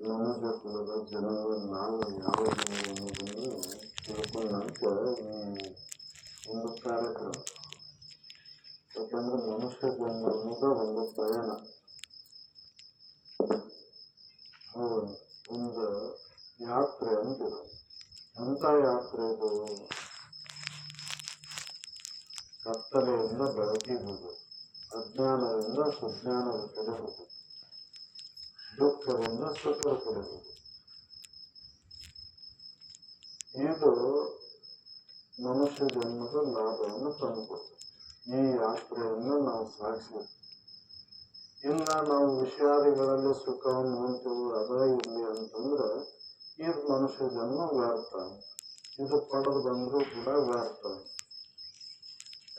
ಮನುಷ್ಯ ಕುಲದ ಜನರು ನಾವು ಯಾವ ಅನ್ನೋದನ್ನು ತಿಳ್ಕೊಂಡಂತ ಒಂದು ಕಾರ್ಯಕ್ರಮ. ಯಾಕಂದ್ರೆ ಮನುಷ್ಯ ಜನ್ಮ ಅನ್ನೋದು ಒಂದು ಪ್ರಯಾಣ, ಒಂದು ಯಾತ್ರೆ ಅಂತಿದೆ. ಎಂಥ ಯಾತ್ರೆ ಇದು? ಕತ್ತಲೆಯಿಂದ ಬೆಳಕಿಗೆ ಹೋಗುದು, ಅಜ್ಞಾನದಿಂದ ಸುಜ್ಞಾನದ ಕಡೆ ಹೋಗುದು, ದುಃಖದಿಂದ ಸುಖದ ಕಡೆ ಹೋಗುದು. ಇದು ಮನುಷ್ಯ ಜನ್ಮದ ಲಾಭವನ್ನು ತಂದುಕೊಡ್ತದೆ. ಈ ಯಾತ್ರೆಯನ್ನು ನಾವು ಸಾಗಿಸ್ಬೇಕು. ಇಲ್ಲ ನಾವು ವಿಷಯಾದಿಗಳಲ್ಲಿ ಸುಖವನ್ನು ಹೊಂತೀವಿ, ಅದ ಇರಲಿ ಅಂತಂದ್ರೆ ಇದು ಮನುಷ್ಯ ಜನ್ಮ ವ್ಯರ್ಥ. ಇದು ಪಡೆದು ಬಂದರೂ ಕೂಡ ವ್ಯರ್ಥ.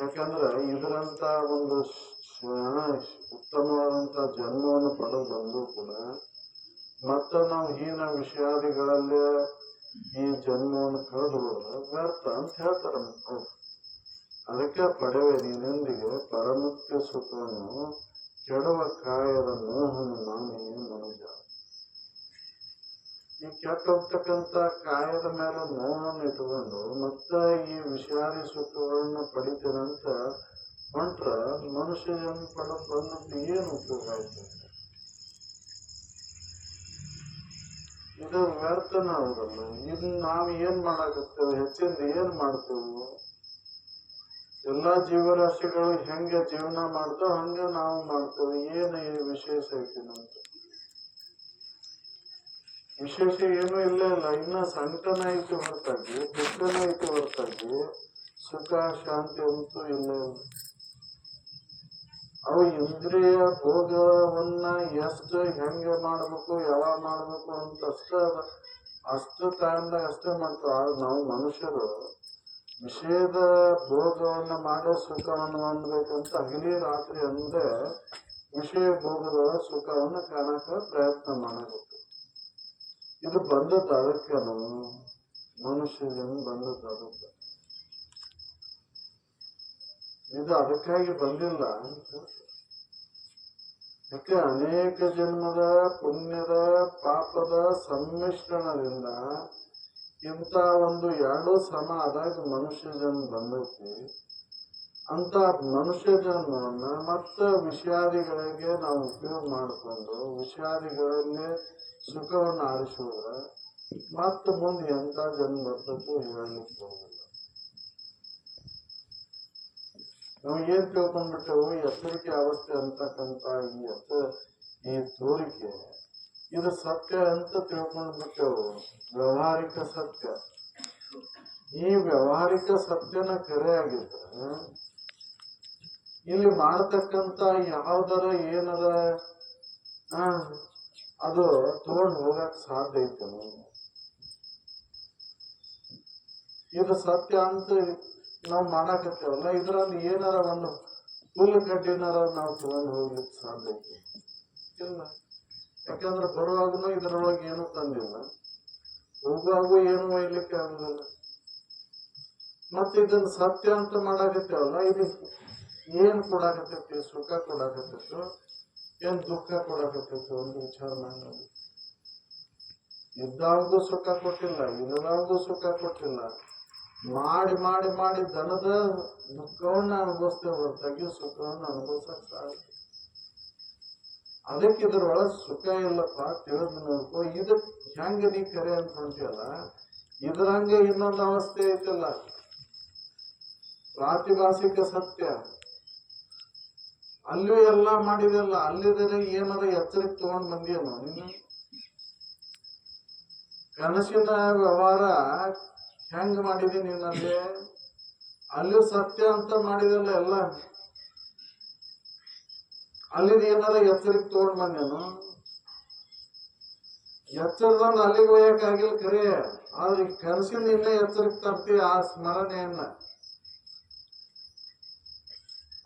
ಯಾಕಂದ್ರೆ ಇದರಂತ ಒಂದು ಉತ್ತಮವಾದಂಥ ಜನ್ಮವನ್ನು ಪಡೆದು ಬಂದರೂ ಕೂಡ ಮತ್ತೆ ನಾವು ಹೀನ ವಿಷಯಾದಿಗಳಲ್ಲಿ ಈ ಜನ್ಮವನ್ನು ಕಳೆದು ಹೋದ್ರೆ ವ್ಯರ್ಥ ಅಂತ ಹೇಳ್ತಾರೆ. ಅದಕ್ಕೆ ಪಡೆವೆ ನೀನೊಂದಿಗೆ ಪರಮುಖ್ಯ ಸುಖವನ್ನು ಕೆಡುವ ಕಾಯದ ಮೋಹನ ನಾನೇ ಮನುಜ. ಈ ಕೆಟ್ಟ ಹೋಗ್ತಕ್ಕಂಥ ಕಾಯದ ಮೇಲೆ ಮೋಹನ ಇಟ್ಕೊಂಡು ಮತ್ತೆ ಈ ವಿಷಾದಿ ಸುಖಗಳನ್ನು ಪಡಿತೀರಂತ ಹೊಂಟ್ರ ಮನುಷ್ಯ ಜನ್ಮ ಪಡೆದು ಬಂದಂತ ಏನು ಉಪಯೋಗ ಆಯ್ತು? ಇದು ವ್ಯರ್ಥನ ಹೌದಲ್ಲ. ಇದನ್ನ ನಾವು ಏನ್ ಮಾಡಾಕತ್ತೇವೆ? ಹೆಚ್ಚಿಂದ ಏನ್ ಮಾಡ್ತೇವೆ? ಎಲ್ಲಾ ಜೀವರಾಶಿಗಳು ಹೆಂಗೆ ಜೀವನ ಮಾಡ್ತಾವ ಹಂಗೆ ನಾವು ಮಾಡ್ತೇವೆ. ಏನು ವಿಶೇಷ ಐತಿ ನಮ್ದು? ವಿಶೇಷ ಏನೂ ಇಲ್ಲ. ಇನ್ನ ಸಂಕಟನ ಐತಿ ಹೊರತಾಗಿ, ದುಃಖನ ಐತಿ ಹೊರತಾಗಿ ಸುಖ ಶಾಂತಿ ಅಂತೂ ಇಲ್ಲ. ಅವು ಇಂದ್ರಿಯ ಭೋಗವನ್ನ ಎಷ್ಟು ಹೆಂಗೆ ಮಾಡ್ಬೇಕು, ಯಾವಾಗ ಮಾಡ್ಬೇಕು ಅಂತ ಅಷ್ಟು ಟೈಮ್ದಾಗ ಅಷ್ಟೇ ಮಾಡ್ತಾವ. ನಾವು ಮನುಷ್ಯರು ವಿಷಯದ ಭೋಗವನ್ನು ಮಾಡೋ ಸುಖವನ್ನು ಹೊಂದಬೇಕಂತ ಹಗಲಿ ರಾತ್ರಿ ಅಂದ್ರೆ ವಿಷಯ ಭೋಗದ ಸುಖವನ್ನು ಕಾಣಕ ಪ್ರಯತ್ನ ಮಾಡಬೇಕು. ಇದು ಬಂದದ್ದು ಅದಕ್ಕೆ, ನಾವು ಮನುಷ್ಯ ಜನ್ಮ ಬಂದದ್ದು ಅದಕ್ಕೆ. ಇದು ಅದಕ್ಕಾಗಿ ಬಂದಿಲ್ಲ. ಯಾಕೆ ಅನೇಕ ಜನ್ಮದ ಪುಣ್ಯದ ಪಾಪದ ಸಮ್ಮಿಶ್ರಣದಿಂದ ಇಂಥ ಒಂದು ಎರಡೂ ಸಮ ಆದಾಗ ಮನುಷ್ಯ ಜನ್ಮ ಬಂದೈತಿ. ಅಂತ ಮನುಷ್ಯ ಜನ್ಮವನ್ನ ಮತ್ತೆ ವಿಷಯಾದಿಗಳಿಗೆ ನಾವು ಉಪಯೋಗ ಮಾಡಿಕೊಂಡು ವಿಷಯಾದಿಗಳಲ್ಲಿ ಸುಖವನ್ನು ಆರಿಸುವುದ್ರ ಮತ್ತೆ ಮುಂದೆ ಎಂಥ ಜನ್ಮ ಬರ್ತಕ್ಕೂ ಹೇಳಲಿಕ್ಕೆ ಹೋಗಿಲ್ಲ. ನಾವು ಏನ್ ತಿಳ್ಕೊಂಡ್ಬಿಟ್ಟೆವು? ಎಚ್ಚರಿಕೆ ಅವಸ್ಥೆ ಅಂತಕ್ಕಂಥ ಈ ತೋರಿಕೆ ಇದು ಸತ್ಯ ಅಂತ ತಿಳ್ಕೊಂಡ್ಬಿಟ್ಟೆವು. ವ್ಯಾವಹಾರಿಕ ಸತ್ಯ. ಈ ವ್ಯಾವಹಾರಿಕ ಸತ್ಯನ ಕರೆ ಆಗಿದ್ರೆ ಇಲ್ಲಿ ಮಾಡತಕ್ಕಂಥ ಯಾವ್ದಾರ ಏನದ ಅದು ತಗೊಂಡು ಹೋಗಕ್ ಸಾಧ್ಯ ಐತೆ? ಇದು ಸತ್ಯ ಅಂತ ನಾವು ಮಾಡಾಕತ್ತೇವಲ್ಲ, ಇದ್ರಲ್ಲಿ ಏನಾರ ಒಂದು ಹುಲ್ಲು ಕಡ್ಡಿನಾರ ನಾವು ತಗೊಂಡು ಹೋಗ್ಲಿಕ್ಕೆ ಸಾಧ್ಯ ಐತೆ? ಇಲ್ಲ. ಯಾಕಂದ್ರೆ ಬರುವಾಗನು ಇದರೊಳಗೆ ಏನು ತಂದಿಲ್ಲ, ಹೋಗುವಾಗೂ ಏನು ಒಯ್ಲಿಕ್ಕೆ ಆಗುದಿಲ್ಲ. ಮತ್ತೆ ಇದನ್ನ ಸತ್ಯ ಅಂತ ಮಾಡಾಕತ್ತೇವಲ್ಲ, ಇದು ಏನ್ ಕೊಡಾಕತ್ತೈತಿ? ಸುಖ ಕೊಡಾಕತ್ತೈತು ಏನ್ ದುಃಖ ಕೊಡಾಕತ್ತೈತಿ? ಒಂದು ವಿಚಾರ ಮಾಡಿ. ಇದ್ದಾಗೂ ಸುಖ ಕೊಟ್ಟಿಲ್ಲ, ಇಲ್ಲದಾಗೂ ಸುಖ ಕೊಟ್ಟಿಲ್ಲ. ಮಾಡಿ ಮಾಡಿ ಮಾಡಿ ದನದ ದುಃಖವನ್ನ ಅನುಭವಿಸ್ತೇವೆ ಹೊರತಾಗಿ ಸುಖವನ್ನು ಅನುಭವಿಸಕ್ ಸಾಧ್ಯ. ಅದಕ್ಕೆ ಇದ್ರೊಳಗೆ ಸುಖ ಇಲ್ಲಪ್ಪ, ತಿಳಿದು ನೋಡ್ಕೊ. ಇದಕ್ ಹೆಂಗ ನೀ ಕರೆ ಅಂತ ಹೊಂಟಿಯಲ್ಲ, ಇದ್ರಂಗೆ ಇನ್ನೊಂದು ಅವಸ್ಥೆ ಐತಲ್ಲ, ಪ್ರಾತಿಭಾಸಿಕ ಸತ್ಯ. ಅಲ್ಲೂ ಎಲ್ಲ ಮಾಡಿದೆಲ್ಲ, ಅಲ್ಲಿದ್ರೆ ಏನಾರ ಎಚ್ಚರಿಕೆ ತಗೊಂಡ್ ಬಂದಿಯಲ್ಲ ನೀನು? ಕನಸಿನ ವ್ಯವಹಾರ ಹೆಂಗ್ ಮಾಡಿದೀನಿ ನೀನಲ್ಲಿ? ಅಲ್ಲೂ ಸತ್ಯ ಅಂತ ಮಾಡಿದೆಲ್ಲ ಎಲ್ಲ, ಅಲ್ಲಿದ್ ಏನಾರ ಎಚ್ಚರಿಕೆ ತಗೊಂಡ್ ಬಂದೇನು? ಎಚ್ಚರದಂದು ಅಲ್ಲಿಗೆ ಒಯ್ಯಕ್ಕಾಗಿಲ್ಲ ಕರೆ, ಆದ್ರೆ ಕನಸಿನ ಇನ್ನೇ ಎಚ್ಚರಿಕೆ ತರ್ತೀವಿ ಆ ಸ್ಮರಣೆಯನ್ನ.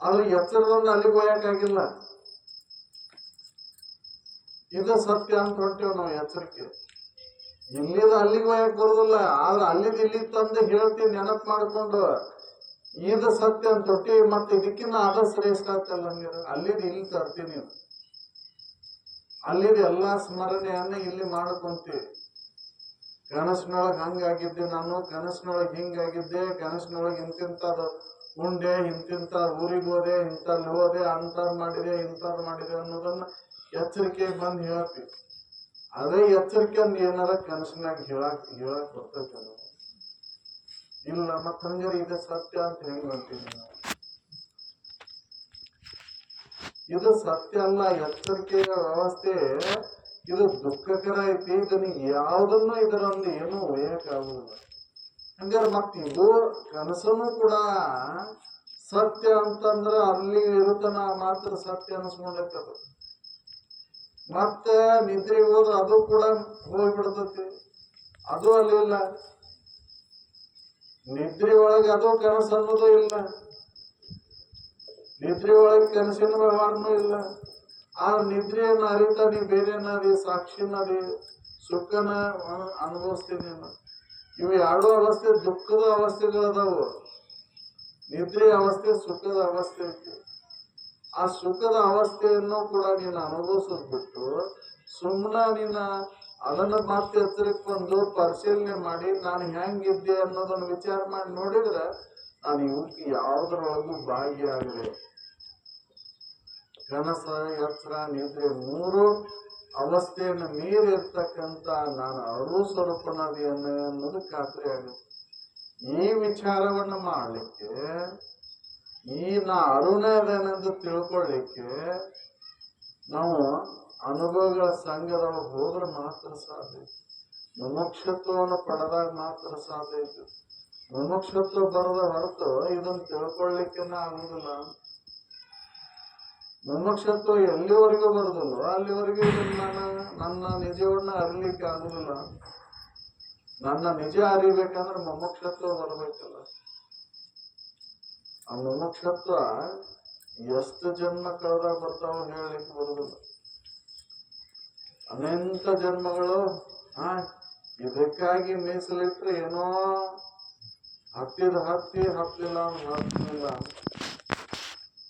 ಆದ್ರೆ ಎಚ್ಚರದಂದು ಅಲ್ಲಿಗೆ ಒಯ್ಯಕ್ಕಾಗಿಲ್ಲ. ಇದು ಸತ್ಯ ಅಂತ ಹೊಂಟೇವ್ ನಾವು ಎಚ್ಚರಿಕೆ. ಇಲ್ಲಿದ ಅಲ್ಲಿಗೆ ಒಯ್ಯಕ್ ಬರುದಿಲ್ಲ, ಆದ್ರೆ ಅಲ್ಲಿದ್ ಇಲ್ಲಿಗೆ ತಂದು ಹೇಳ್ತೀವಿ ನೆನಪು ಮಾಡ್ಕೊಂಡು. ಇದು ಸತ್ಯ ಅಂತ ತೊಟ್ಟಿ ಮತ್ತೆ ಇದಕ್ಕಿನ್ನ ಅದ ಶ್ರೇಷ್ಠ ಆಗ್ತಲ್ಲ ಹಂಗಿರ ಅಲ್ಲಿದ್ ಇಲ್ಲಿ ತರ್ತೀನಿ ಅಲ್ಲಿದ್ ಎಲ್ಲಾ ಸ್ಮರಣೆಯನ್ನ ಇಲ್ಲಿ ಮಾಡ್ಕೊಂತೀವಿ. ಕನಸಿನೊಳಗೆ ಹಂಗಾಗಿದ್ದೆ ನಾನು, ಕನಸಿನೊಳಗೆ ಹಿಂಗಾಗಿದ್ದೆ, ಕನಸಿನೊಳಗೆ ಇಂತಿಂತದ ಉಂಡೆ, ಇಂತಿಂತ ಊರಿಗೆ ಹೋದೆ, ಇಂಥಲ್ಲಿ ಹೋದೆ, ಅಂಥದ್ ಮಾಡಿದೆ, ಇಂಥದ್ ಮಾಡಿದೆ ಅನ್ನೋದನ್ನ ಎಚ್ಚರಿಕೆ ಬಂದು ಹೇಳ್ತೀವಿ. ಅದೇ ಎಚ್ಚರಿಕೆ ಅಂದ್ ಏನಾರ ಕನಸಿನಾಗ ಹೇಳಕ್ ಬರ್ತೈತೆ ಇಲ್ಲ. ಮತ್ತ ಹಂಗಾರೆ ಇದು ಸತ್ಯ ಅಂತ ಹೆಂಗ್ ಅಂತೀನಿ ನಾವು? ಇದು ಸತ್ಯ ಅಲ್ಲ. ಎಚ್ಚರಿಕೆಯ ವ್ಯವಸ್ಥೆ ಇದು ದುಃಖಕರ ಐತಿ. ಇದನ್ನ ಯಾವುದನ್ನು ಇದರಲ್ಲಿ ಏನು ಒಯ್ಯಕ್ಕಾಗುದಿಲ್ಲ. ಹಂಗಾರೆ ಮತ್ ಇದು ಕನಸನ್ನು ಕೂಡ ಸತ್ಯ ಅಂತಂದ್ರ ಅಲ್ಲಿ ಇರುತ್ತನ ಮಾತ್ರ ಸತ್ಯ ಅನಿಸ್ಕೊಂಡೈತದ. ಮತ್ತೆ ನಿದ್ರೆಗೆ ಹೋದ್ರೆ ಅದು ಕೂಡ ಹೋಗ್ಬಿಡ್ತತಿ, ಅದು ಅಲ್ಲಿ ಇಲ್ಲ. ನಿದ್ರೆ ಒಳಗೆ ಅದು ಕನಸು ಅನ್ನೋದು ಇಲ್ಲ, ನಿದ್ರೆ ಒಳಗೆ ಕನಸಿನ ವ್ಯವಹಾರನೂ ಇಲ್ಲ. ಆ ನಿದ್ರೆಯನ್ನ ಅರಿತಾ ನೀ ಬೇರೆನದಿ, ಸಾಕ್ಷಿನದಿ, ಸುಖನ ಅನುಭವಿಸ್ತೀನಿ. ಇವು ಎರಡು ಅವಸ್ಥೆ ದುಃಖದ ಅವಸ್ಥೆಗಳದಾವು. ನಿದ್ರೆ ಅವಸ್ಥೆ ಸುಖದ ಅವಸ್ಥೆ ಐತಿ. ಆ ಸುಖದ ಅವಸ್ಥೆಯನ್ನು ಕೂಡ ನೀನು ಅನುಭವಿಸೋದ್ ಬಿಟ್ಟು ಸುಮ್ಮನ ನೀನ ಅದನ್ನ ಮತ್ತೆ ಎಚ್ಚರಿಕೆ ಬಂದು ಪರಿಶೀಲನೆ ಮಾಡಿ ನಾನು ಹೆಂಗಿದ್ದೆ ಅನ್ನೋದನ್ನ ವಿಚಾರ ಮಾಡಿ ನೋಡಿದ್ರೆ ನಾನು ಇವಕ್ಕೆ ಯಾವುದ್ರೊಳಗೂ ಭಾಗಿಯಾಗದೆ. ಕನಸ, ಎಚ್ಚರ, ನಿದ್ರೆ ಮೂರು ಅವಸ್ಥೆಯನ್ನು ಮೀರಿರ್ತಕ್ಕಂಥ ನಾನು ಅರು ಸ್ವರೂಪನದಿ ಅನ್ನೋದು ಖಾತ್ರಿ ಆಗುತ್ತೆ. ಈ ವಿಚಾರವನ್ನು ಮಾಡಲಿಕ್ಕೆ, ಈ ನಾ ಅರುಣದೇನೆಂದು ತಿಳ್ಕೊಳ್ಳಿಕ್ಕೆ ನಾವು ಅನುಭವಗಳ ಸಂಘದೊಳಗೆ ಹೋದ್ರೆ ಮಾತ್ರ ಸಾಧ್ಯ. ಮುಮುಕ್ಷತ್ವವನ್ನು ಪಡೆದಾಗ ಮಾತ್ರ ಸಾಧ್ಯ ಐತಿ. ಮುಮುಕ್ಷತ್ವ ಬರದ ಹೊರತು ಇದನ್ನು ತಿಳ್ಕೊಳ್ಳಿಕ್ಕೆ ಆಗುದಿಲ್ಲ. ಮುಮುಕ್ಷತ್ವ ಎಲ್ಲಿವರೆಗೂ ಬರುದಿಲ್ಲ ಅಲ್ಲಿವರೆಗೂ ಇದನ್ನ ನನ್ನ ನಿಜವನ್ನ ಅರಿಲಿಕ್ಕೆ ಆಗುದಿಲ್ಲ. ನನ್ನ ನಿಜ ಅರಿಬೇಕಂದ್ರೆ ಮುಮುಕ್ಷತ್ವ ಬರಬೇಕಲ್ಲ. ಆ ಮುಮುಕ್ಷತ್ವ ಎಷ್ಟು ಜನ್ಮ ಕಳೆದಾಗ ಬರ್ತಾವ ಹೇಳಲಿಕ್ಕೆ ಬರುದಿಲ್ಲ. ಅನಂತ ಜನ್ಮಗಳು ಇದಕ್ಕಾಗಿ ಮೀಸಲಿಟ್ರೆ ಏನೋ ಹತ್ತಿಲ್ಲ.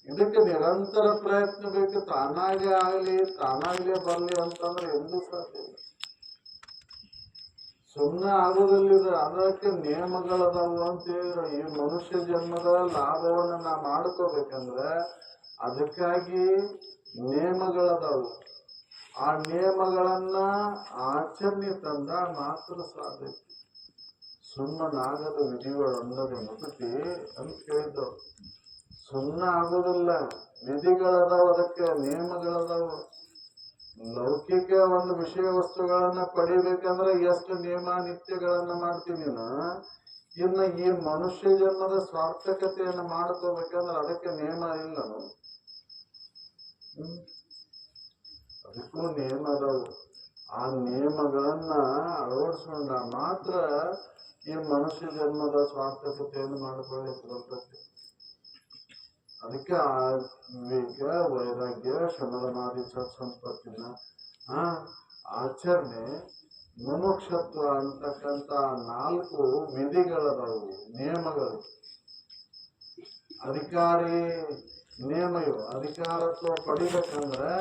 ಇದಕ್ಕೆ ನಿರಂತರ ಪ್ರಯತ್ನ ಬೇಕು. ತಾನಾಗೆ ತಾನಾಗ್ಲೇ ಬರ್ಲಿ ಅಂತಂದ್ರೆ ಎಂದೂ ಸಾಧ್ಯ ಇಲ್ಲ. ಸುಮ್ಮನೆ ಆಗೋದಿಲ್ಲ. ಅದಕ್ಕೆ ನಿಯಮಗಳದಾವು ಅಂತ ಹೇಳಿದ್ರೆ ಈ ಮನುಷ್ಯ ಜನ್ಮದ ಲಾಭವನ್ನ ನಾ ಮಾಡ್ಕೋಬೇಕಂದ್ರೆ ಅದಕ್ಕಾಗಿ ನಿಯಮಗಳದಾವು. ಆ ನಿಯಮಗಳನ್ನ ಆಚರಣೆ ತಂದ ಮಾತ್ರ ಸಾಧ್ಯ. ಸುಮ್ಮನಾಗದ ವಿಧಿಗಳು ಅನ್ನೋದು ಮುಕ್ತಿ ಅಂತ ಕೇಳಿದ್ದವು. ಸುಮ್ಮನೆ ಆಗೋದಿಲ್ಲ. ವಿಧಿಗಳದಾವ, ಅದಕ್ಕೆ ನಿಯಮಗಳದಾವ. ಲೌಕಿಕ ಒಂದು ವಿಷಯ ವಸ್ತುಗಳನ್ನ ಪಡಿಬೇಕಂದ್ರೆ ಎಷ್ಟು ನಿಯಮ ನಿತ್ಯಗಳನ್ನ ಮಾಡ್ತೀವಿ. ಇನ್ನು ಈ ಮನುಷ್ಯ ಜನ್ಮದ ಸಾರ್ಥಕತೆಯನ್ನು ಮಾಡ್ಕೋಬೇಕಂದ್ರೆ ಅದಕ್ಕೆ ನಿಯಮ ಇಲ್ಲ. ಅದಕ್ಕೂ ನಿಯಮ ಅದಾವು. ಆ ನಿಯಮಗಳನ್ನ ಅಳವಡಿಸ್ಕೊಂಡ ಮಾತ್ರ ಈ ಮನುಷ್ಯ ಜನ್ಮದ ಸಾರ್ಥಕತೆಯನ್ನು ಮಾಡಿಕೊಳ್ಳಿಕ್ಕೆ ಬರ್ತದೆ. ಅದಕ್ಕೆ ವಿವೇಕ, ವೈರಾಗ್ಯ, ಶಮದಮಾದಿ ಸತ್ಸಂಪತ್ತಿನ ಆಚರಣೆ, ಮುಮುಕ್ಷತ್ವ ಅಂತಕ್ಕಂಥ 4 ವಿಧಿಗಳದಾವು, ನಿಯಮಗಳು. ಅಧಿಕಾರಿ ನಿಯಮ ಇವು. ಅಧಿಕಾರತ್ವ ಪಡಿಬೇಕಂದ್ರೆ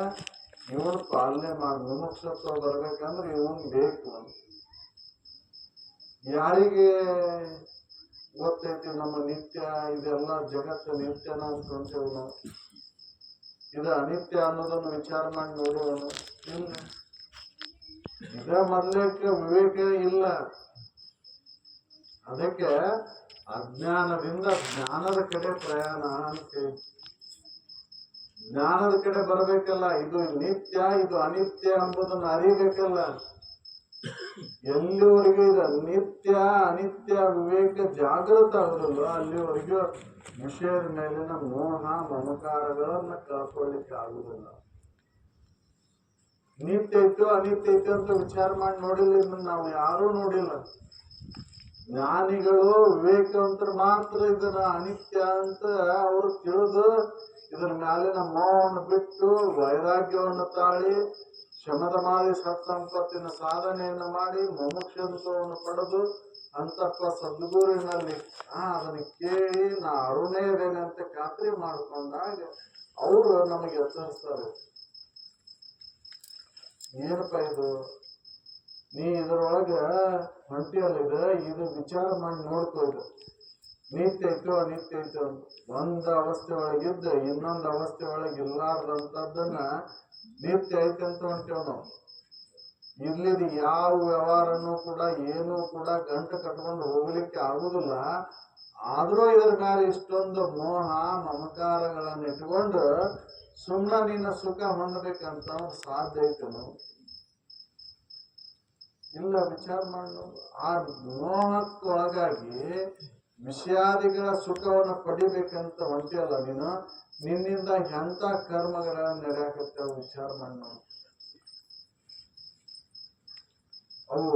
ಇವನ್ ಪಾಲನೆ ಮಾಡಿ, ಮುಮುಕ್ಷತ್ವ ಬರ್ಬೇಕಂದ್ರೆ ಇವನ್ ಬೇಕು. ಯಾರಿಗೆ ಗೊತ್ತೈತಿ ನಮ್ಮ ನಿತ್ಯ ಇದೆಲ್ಲ ಜಗತ್ತು ನಿತ್ಯನ ಅನ್ಕೊಂತೇವ್ ನಾವು. ಇದು ಅನಿತ್ಯ ಅನ್ನೋದನ್ನು ವಿಚಾರ ಮಾಡಿ ನೋಡುವನು ಇಲ್ಲ. ಇದ ಮೊದಲಕ್ಕೆ ವಿವೇಕ ಇಲ್ಲ. ಅದಕ್ಕೆ ಅಜ್ಞಾನದಿಂದ ಜ್ಞಾನದ ಕಡೆ ಪ್ರಯಾಣ ಅಂತೇಳಿ. ಜ್ಞಾನದ ಕಡೆ ಬರಬೇಕಲ್ಲ. ಇದು ನಿತ್ಯ, ಇದು ಅನಿತ್ಯ ಎಂಬುದನ್ನು ಅರಿಬೇಕಲ್ಲ. ಎಲ್ಲಿವರೆಗೂ ಇದು ನಿತ್ಯ ಅನಿತ್ಯ ವಿವೇಕ ಜಾಗೃತ ಆಗುದಿಲ್ಲ ಅಲ್ಲಿವರೆಗೂ ವಿಷಯದ ಮೇಲಿನ ಮೋಹ ಮಮಕಾರಗಳನ್ನ ಕಳ್ಕೊಳ್ಳಿಕ್ಕೆ ಆಗುದಿಲ್ಲ. ನಿತ್ಯ ಇತ್ತು ಅನಿತ್ಯ ಇತ್ತು ಅಂತ ವಿಚಾರ ಮಾಡಿ ನೋಡಿಲ್ಲ. ನಾವು ಯಾರೂ ನೋಡಿಲ್ಲ. ಜ್ಞಾನಿಗಳು ವಿವೇಕವಂತರು ಮಾತ್ರ ಇದನ್ನ ಅನಿತ್ಯ ಅಂತ ಅವರು ತಿಳಿದು ಇದರ ಮೇಲಿನ ಮೋಹವನ್ನು ಬಿಟ್ಟು ವೈರಾಗ್ಯವನ್ನು ತಾಳಿ ಶಮದಮಾದಿ ಸತ್ಸಂಪತ್ತಿನ ಸಾಧನೆಯನ್ನು ಮಾಡಿ ಮುಮುಕ್ಷತ್ವವನ್ನು ಪಡೆದು ಅಂತಪ್ಪ ಸದ್ಗುರುವಿನಲ್ಲಿ ಅದನ್ನ ಕೇಳಿ ನಾ ಅರುಣೇ ಇದ್ದೇನೆ ಅಂತ ಖಾತ್ರಿ ಮಾಡ್ಕೊಂಡಾಗ ಅವರು ನಮಗೆ ಎಚ್ಚರಿಸ್ತಾರೆ. ಏನಪ್ಪ ಇದು, ನೀ ಇದ್ರೊಳಗ ಹೊಂಟಿಯಲ್ಲಿದೆ, ಇದು ವಿಚಾರ ಮಾಡಿ ನೋಡ್ಕೊ, ಇದು ನಿತ್ಯ ಐತೋ ಅನಿತ್ಯ ಐತೋ ಅಂತ. ಒಂದ್ ಅವಸ್ಥೆ ಒಳಗಿದ್ದ ಇನ್ನೊಂದು ಅವಸ್ಥೆ ಒಳಗೆ ಇರ್ಲಾರ್ದಂಥದ್ದನ್ನ ನಿತ್ಯ ಐತೆ ಅಂತ ಹೊಂಟೇವ್ ನಾವು. ಇರ್ಲಿದ್ ಯಾವ ವ್ಯವಹಾರನು ಕೂಡ ಏನೂ ಕೂಡ ಗಂಟು ಕಟ್ಕೊಂಡು ಹೋಗ್ಲಿಕ್ಕೆ ಆಗುದಿಲ್ಲ. ಆದ್ರೂ ಇದ್ರ ಮೇಲೆ ಇಷ್ಟೊಂದು ಮೋಹ ಮಮಕಾರಗಳನ್ನ ಇಟ್ಕೊಂಡು ಸುಮ್ಮನೆ ನಿನ್ನ ಸುಖ ಹೊಂದಬೇಕಂತ ಸಾಧ್ಯ ಐತೇನು? ಇಲ್ಲ, ವಿಚಾರ ಮಾಡಿ. ಆ ಮೋಹಕ್ಕೊಳಗಾಗಿ ವಿಷಯಾದಿಗಳ ಸುಖವನ್ನು ಪಡಿಬೇಕಂತ ಹೊಂಟಿಯಲ್ಲ ನೀನು, ನಿನ್ನಿಂದ ಎಂತ ಕರ್ಮಗಳ ನಡೆಯಾಕತ್ತೇವ ವಿಚಾರ ಮಾಡಿ ನಾವು. ಅವು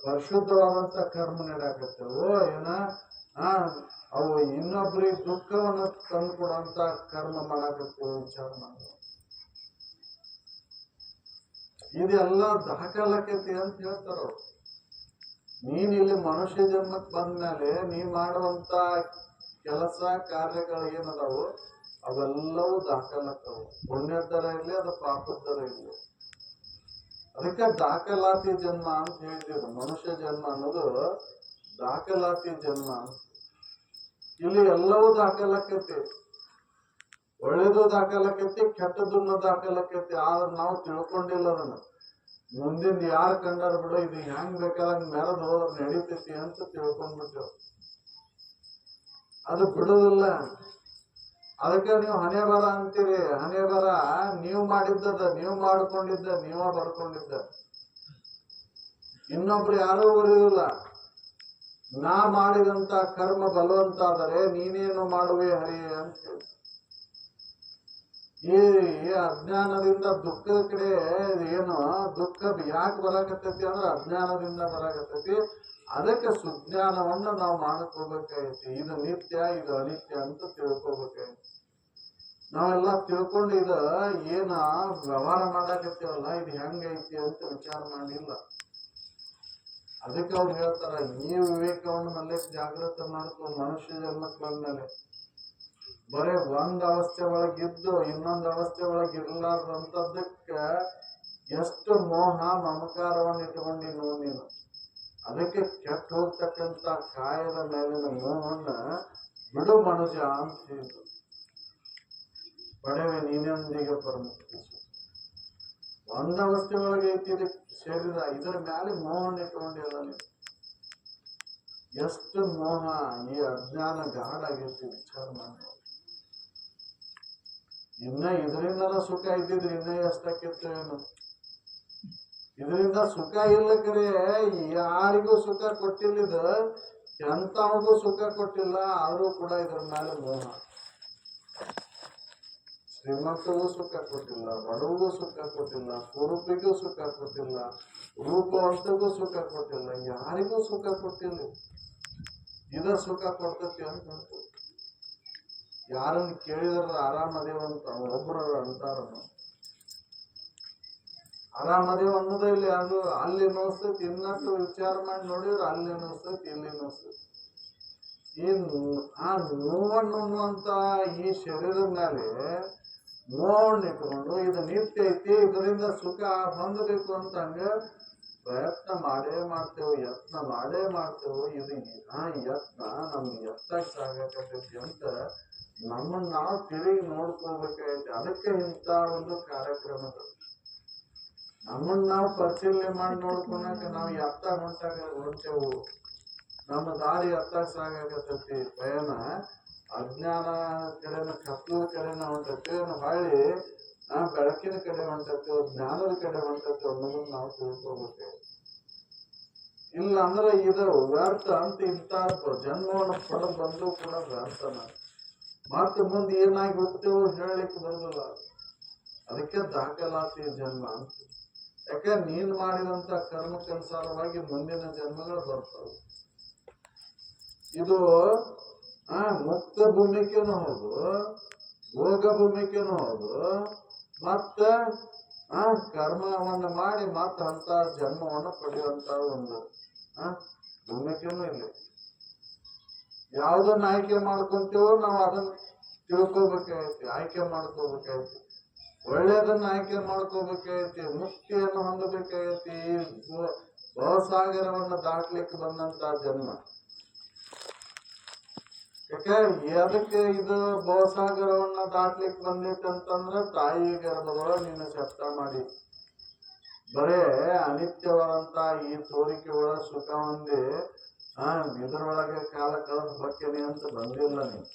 ಪರಿಶುದ್ಧವಾದಂತ ಕರ್ಮ ನಡೆಯಾಕತ್ತೇವು ಏನ ಅವು ಇನ್ನೊಬ್ರಿಗೆ ದುಃಖವನ್ನು ತಂದು ಕೊಡುವಂತ ಕರ್ಮ ಮಾಡಾಕತ್ತೇವು ವಿಚಾರ ಮಾಡಿ. ಇದೆಲ್ಲ ದಾಖಲಾಕೈತಿ ಅಂತ ಹೇಳ್ತಾರ. ನೀನ್ ಇಲ್ಲಿ ಮನುಷ್ಯ ಜನ್ಮಕ್ಕೆ ಬಂದ್ಮೇಲೆ ನೀ ಮಾಡುವಂತ ಕೆಲಸ ಕಾರ್ಯಗಳು ಏನದಾವು ಅವೆಲ್ಲವೂ ದಾಖಲಾಗ್ತಾವು. ಪುಣ್ಯದರ ಇರ್ಲಿ ಅದು ಪಾಪದರ ಇರ್ಲಿ. ಅದಕ್ಕೆ ದಾಖಲಾತಿ ಜನ್ಮ ಅಂತ ಹೇಳ್ತಿದ್ರು. ಮನುಷ್ಯ ಜನ್ಮ ಅನ್ನೋದು ದಾಖಲಾತಿ ಜನ್ಮ ಅಂತ. ಇಲ್ಲಿ ಎಲ್ಲವೂ ದಾಖಲಾಕೈತಿ. ಒಳ್ಳೇದು ದಾಖಲಾಕೈತಿ, ಕೆಟ್ಟದನ್ನು ದಾಖಲಾಕೈತಿ. ಆದ್ರೆ ನಾವು ತಿಳ್ಕೊಂಡಿಲ್ಲ ಅದನ್ನ. ಮುಂದಿನ ಯಾರು ಕಂಡಾರ ಬಿಡೋ ಇದು ಹೆಂಗ್ ಬೇಕಾದಂಗ ಮೆರೆದು ಹೋದ್ರೆ ನಡೀತೈತಿ ಅಂತ ತಿಳ್ಕೊಂಡ್ಬಿಟ್ಟೆವು. ಅದು ಬಿಡುದಿಲ್ಲ. ಅದಕ್ಕೆ ನೀವು ಹಣೆ ಬರ ಅಂತೀರಿ. ಹಣೆ ಬರ ನೀವು ಮಾಡಿದ್ದದ, ನೀವು ಮಾಡ್ಕೊಂಡಿದ್ದ, ನೀವ ಬರ್ಕೊಂಡಿದ್ದ. ಇನ್ನೊಬ್ರು ಯಾರೂ ಬರೆಯುವುದಿಲ್ಲ. ನಾ ಮಾಡಿದಂತ ಕರ್ಮ ಬಲವಂತಾದರೆ ನೀನೇನು ಮಾಡುವೆ ಹರಿ ಅಂತ ಹೇಳಿ. ಈ ಅಜ್ಞಾನದಿಂದ ದುಃಖದ ಕಡೆ ಏನು ದುಃಖ ಯಾಕೆ ಬರಾಕತ್ತೈತಿ ಅಂದ್ರೆ ಅಜ್ಞಾನದಿಂದ ಬರಾಕತ್ತೈತಿ. ಅದಕ್ಕೆ ಸುಜ್ಞಾನವನ್ನು ನಾವು ಮಾಡ್ಕೋಬೇಕಾಗೈತಿ. ಇದು ನಿತ್ಯ, ಇದು ಅನಿತ್ಯ ಅಂತ ತಿಳ್ಕೊಬೇಕಾಗೈತಿ. ನಾವೆಲ್ಲ ತಿಳ್ಕೊಂಡು ಇದು ಏನ ವ್ಯವಹಾರ ಮಾಡಾಕತ್ತೀವಲ್ಲ ಇದು ಹೆಂಗೈತಿ ಅಂತ ವಿಚಾರ ಮಾಡಿಲ್ಲ. ಅದಕ್ಕೆ ಅವ್ರು ಹೇಳ್ತಾರ, ಈ ವಿವೇಕವನ್ನು ಮಲ್ಲೆ ಜಾಗೃತ ಮಾಡ್ಕೊ. ಮನುಷ್ಯ ಜನ್ಮಕ್ಕೆ ಬಂದ್ಮೇಲೆ ಬರೇ ಒಂದ್ ಅವಸ್ಥೆ ಒಳಗಿದ್ದು ಇನ್ನೊಂದು ಅವಸ್ಥೆ ಒಳಗೆ ಇರ್ಲಾರ್ದಂಥದ್ದಕ್ಕೆ ಎಷ್ಟು ಮೋಹ ಮಮಕಾರವನ್ನು ಇಟ್ಕೊಂಡಿ ನೋಡಿ ನೀನು. ಅದಕ್ಕೆ ಕೆಟ್ಟ ಹೋಗ್ತಕ್ಕಂಥ ಕಾಯದ ಮೇಲಿನ ಮೋಹನ್ನ ಬಿಡು ಮನುಜ ಅಂತ ಹೇಳಿದ್ರು. ಪಡೆವೆ ನೀನೊಂದಿಗೆ ಪರಮುಕ್ತಿಸು. ಒಂದ್ ಅವಸ್ಥೆ ಒಳಗೆ ಐತಿ ಶರೀರ, ಇದರ ಮೇಲೆ ಮೋಹನ ಇಟ್ಕೊಂಡಿಲ್ಲ ನೀವು. ಎಷ್ಟು ಮೋಹ ಈ ಅಜ್ಞಾನ ಗಾಢ ಆಗೈತಿ ವಿಚಾರ ಮಾಡಿ. ಇನ್ನ ಇದರಿಂದ ಸುಖ ಇದ್ದಿದ್ರೆ ಇನ್ನ ಎಷ್ಟಾಕಿತ್ತು ಏನು. ಇದರಿಂದ ಸುಖ ಇಲ್ಲಕರೆ ಯಾರಿಗೂ ಸುಖ ಕೊಟ್ಟಿಲ್ಲಿದ, ಎಂತವಗೂ ಸುಖ ಕೊಟ್ಟಿಲ್ಲ. ಆದ್ರೂ ಕೂಡ ಇದ್ರ ಮೇಲೆ ಮೋಹ. ಶ್ರೀಮಂತಗೂ ಸುಖ ಕೊಟ್ಟಿಲ್ಲ, ಬಡವಗೂ ಸುಖ ಕೊಟ್ಟಿಲ್ಲ, ಸ್ವರೂಪಿಗೂ ಸುಖ ಕೊಟ್ಟಿಲ್ಲ, ರೂಪವಂತಗೂ ಸುಖ ಕೊಟ್ಟಿಲ್ಲ, ಯಾರಿಗೂ ಸುಖ ಕೊಟ್ಟಿಲ್ಲ. ಇದ ಸುಖ ಕೊಡ್ತೈತಿ ಅಂತ ಉಂಟು. ಯಾರನ್ನ ಕೇಳಿದ್ರ ಆರಾಮದೇವಂತ ಒಬ್ರು ಅಂತಾರ. ಆರಾಮದೇವ ಅನ್ನೋದೇ ಇಲ್ಲಿ ಅದು ಅಲ್ಲಿ ಅನ್ನಿಸ್ತೈತಿ. ಇನ್ನಷ್ಟು ವಿಚಾರ ಮಾಡಿ ನೋಡಿದ್ರೆ ಅಲ್ಲಿ ಅನ್ನಿಸ್ತೈತಿ, ಇಲ್ಲಿ ಅನ್ನಿಸ್ತೈತಿ. ಆ ನೋವನ್ನು ಅನ್ನುವಂತ ಈ ಶರೀರದ ಮೇಲೆ ನೋವನ್ನು ಇಟ್ಕೊಂಡು ಇದು ನಿತ್ಯ ಐತಿ, ಇದರಿಂದ ಸುಖ ಹೊಂದಬೇಕು ಅಂತ ಹಂಗ ಪ್ರಯತ್ನ ಮಾಡೇ ಮಾಡ್ತೇವೆ, ಯತ್ನ ಮಾಡೇ ಮಾಡ್ತೇವೆ. ಇದು ಯತ್ನ ನಮ್ಗೆ ಎತ್ತಾಗಿ ಸಾಗತೈತಿ ಅಂತ ನಮ್ಮನ್ನ ನಾವು ತಿರುಗಿ ನೋಡ್ಕೋಬೇಕಾಗೈತಿ. ಅದಕ್ಕೆ ಇಂಥ ಒಂದು ಕಾರ್ಯಕ್ರಮಗಳು ನಮ್ಮನ್ನ ನಾವು ಪರಿಶೀಲನೆ ಮಾಡಿ ನೋಡ್ಕೊಳಕ ನಾವು ಎತ್ತ ಹೊಂಟೇವು. ನಮ್ಮ ದಾರಿ ಎತ್ತಾಗ ಸಾಗತೈತಿ. ಪಯಣ ಅಜ್ಞಾನ ಕಡೆನ ಕತ್ತಲ ಕಡೆನ ಹೊಂಟೈತಿ, ಹೊಳ್ಳಿ ಬೆಳಕಿನ ಕಡೆ ಹೊಂಟೈತಿ, ಜ್ಞಾನದ ಕಡೆ ಹೊಂಟೈತಿ ಅನ್ನೋದನ್ನ ನಾವು ತಿಳ್ಕೊಬೇಕಾಗೈತಿ. ಇಲ್ಲ ಅಂದ್ರೆ ಇದು ವ್ಯರ್ಥ ಅಂತ. ಇಂಥ ಜನ್ಮವನ್ನು ಪಡೆದು ಬಂದು ಕೂಡ ವ್ಯರ್ಥನ. ಮತ್ತೆ ಮುಂದೆ ಏನಾಗಿ ಹೋಗ್ತೇವೋ ಹೇಳಲಿಕ್ಕೆ ಬರೋದಿಲ್ಲ. ಅದಕ್ಕೆ ದಾಖಲಾತಿ ಜನ್ಮ ಅಂತ. ಯಾಕೆ ನೀನ್ ಮಾಡಿದಂತ ಕರ್ಮಕ್ಕನುಸಾರವಾಗಿ ಮುಂದಿನ ಜನ್ಮಗಳು ಬರ್ತವೆ. ಇದು ಮುಕ್ತ ಭೂಮಿಕೆನೂ ಹೌದು, ಭೋಗ ಭೂಮಿಕೆನೂ ಹೌದು. ಮತ್ತ ಕರ್ಮವನ್ನು ಮಾಡಿ ಮತ್ತ ಅಂತ ಜನ್ಮವನ್ನು ಪಡೆಯುವಂತ ಒಂದು ಭೂಮಿಕೆನೂ ಇಲ್ಲಿ ಯಾವ್ದನ್ನ ಆಯ್ಕೆ ಮಾಡ್ಕೊಂತೀವೋ ನಾವು ಅದನ್ನ ತಿಳ್ಕೊಬೇಕಾಗೈತಿ, ಆಯ್ಕೆ ಮಾಡ್ಕೋಬೇಕಾಗೈತಿ. ಒಳ್ಳೇದನ್ನ ಆಯ್ಕೆ ಮಾಡ್ಕೋಬೇಕಾಗೈತಿ, ಮುಕ್ತಿಯನ್ನು ಹೊಂದಬೇಕಾಗೈತಿ. ಈ ಭವಸಾಗರವನ್ನು ದಾಟ್ಲಿಕ್ಕೆ ಬಂದಂತ ಜನ್ಮ. ಯಾಕೆ ಅದಕ್ಕೆ ಇದು ಭವಸಾಗರವನ್ನ ದಾಟ್ಲಿಕ್ಕೆ ಬಂದೈತೆ ಅಂತಂದ್ರೆ ತಾಯಿ ಗರ್ಭದೊಳಗೆ ನೀನು ಶಬ್ದ ಮಾಡಿ ಬರೇ ಅನಿತ್ಯವಾದಂತ ಈ ತೋರಿಕೆ ಒಳಗ ಸುಖ ಹೊಂದಿ ಇದ್ರೊಳಗೆ ಕಾಲ ಕಳೆದ ಹೊಕ್ಕೇನೆ ಅಂತ ಬಂದಿಲ್ಲ ನೀವು.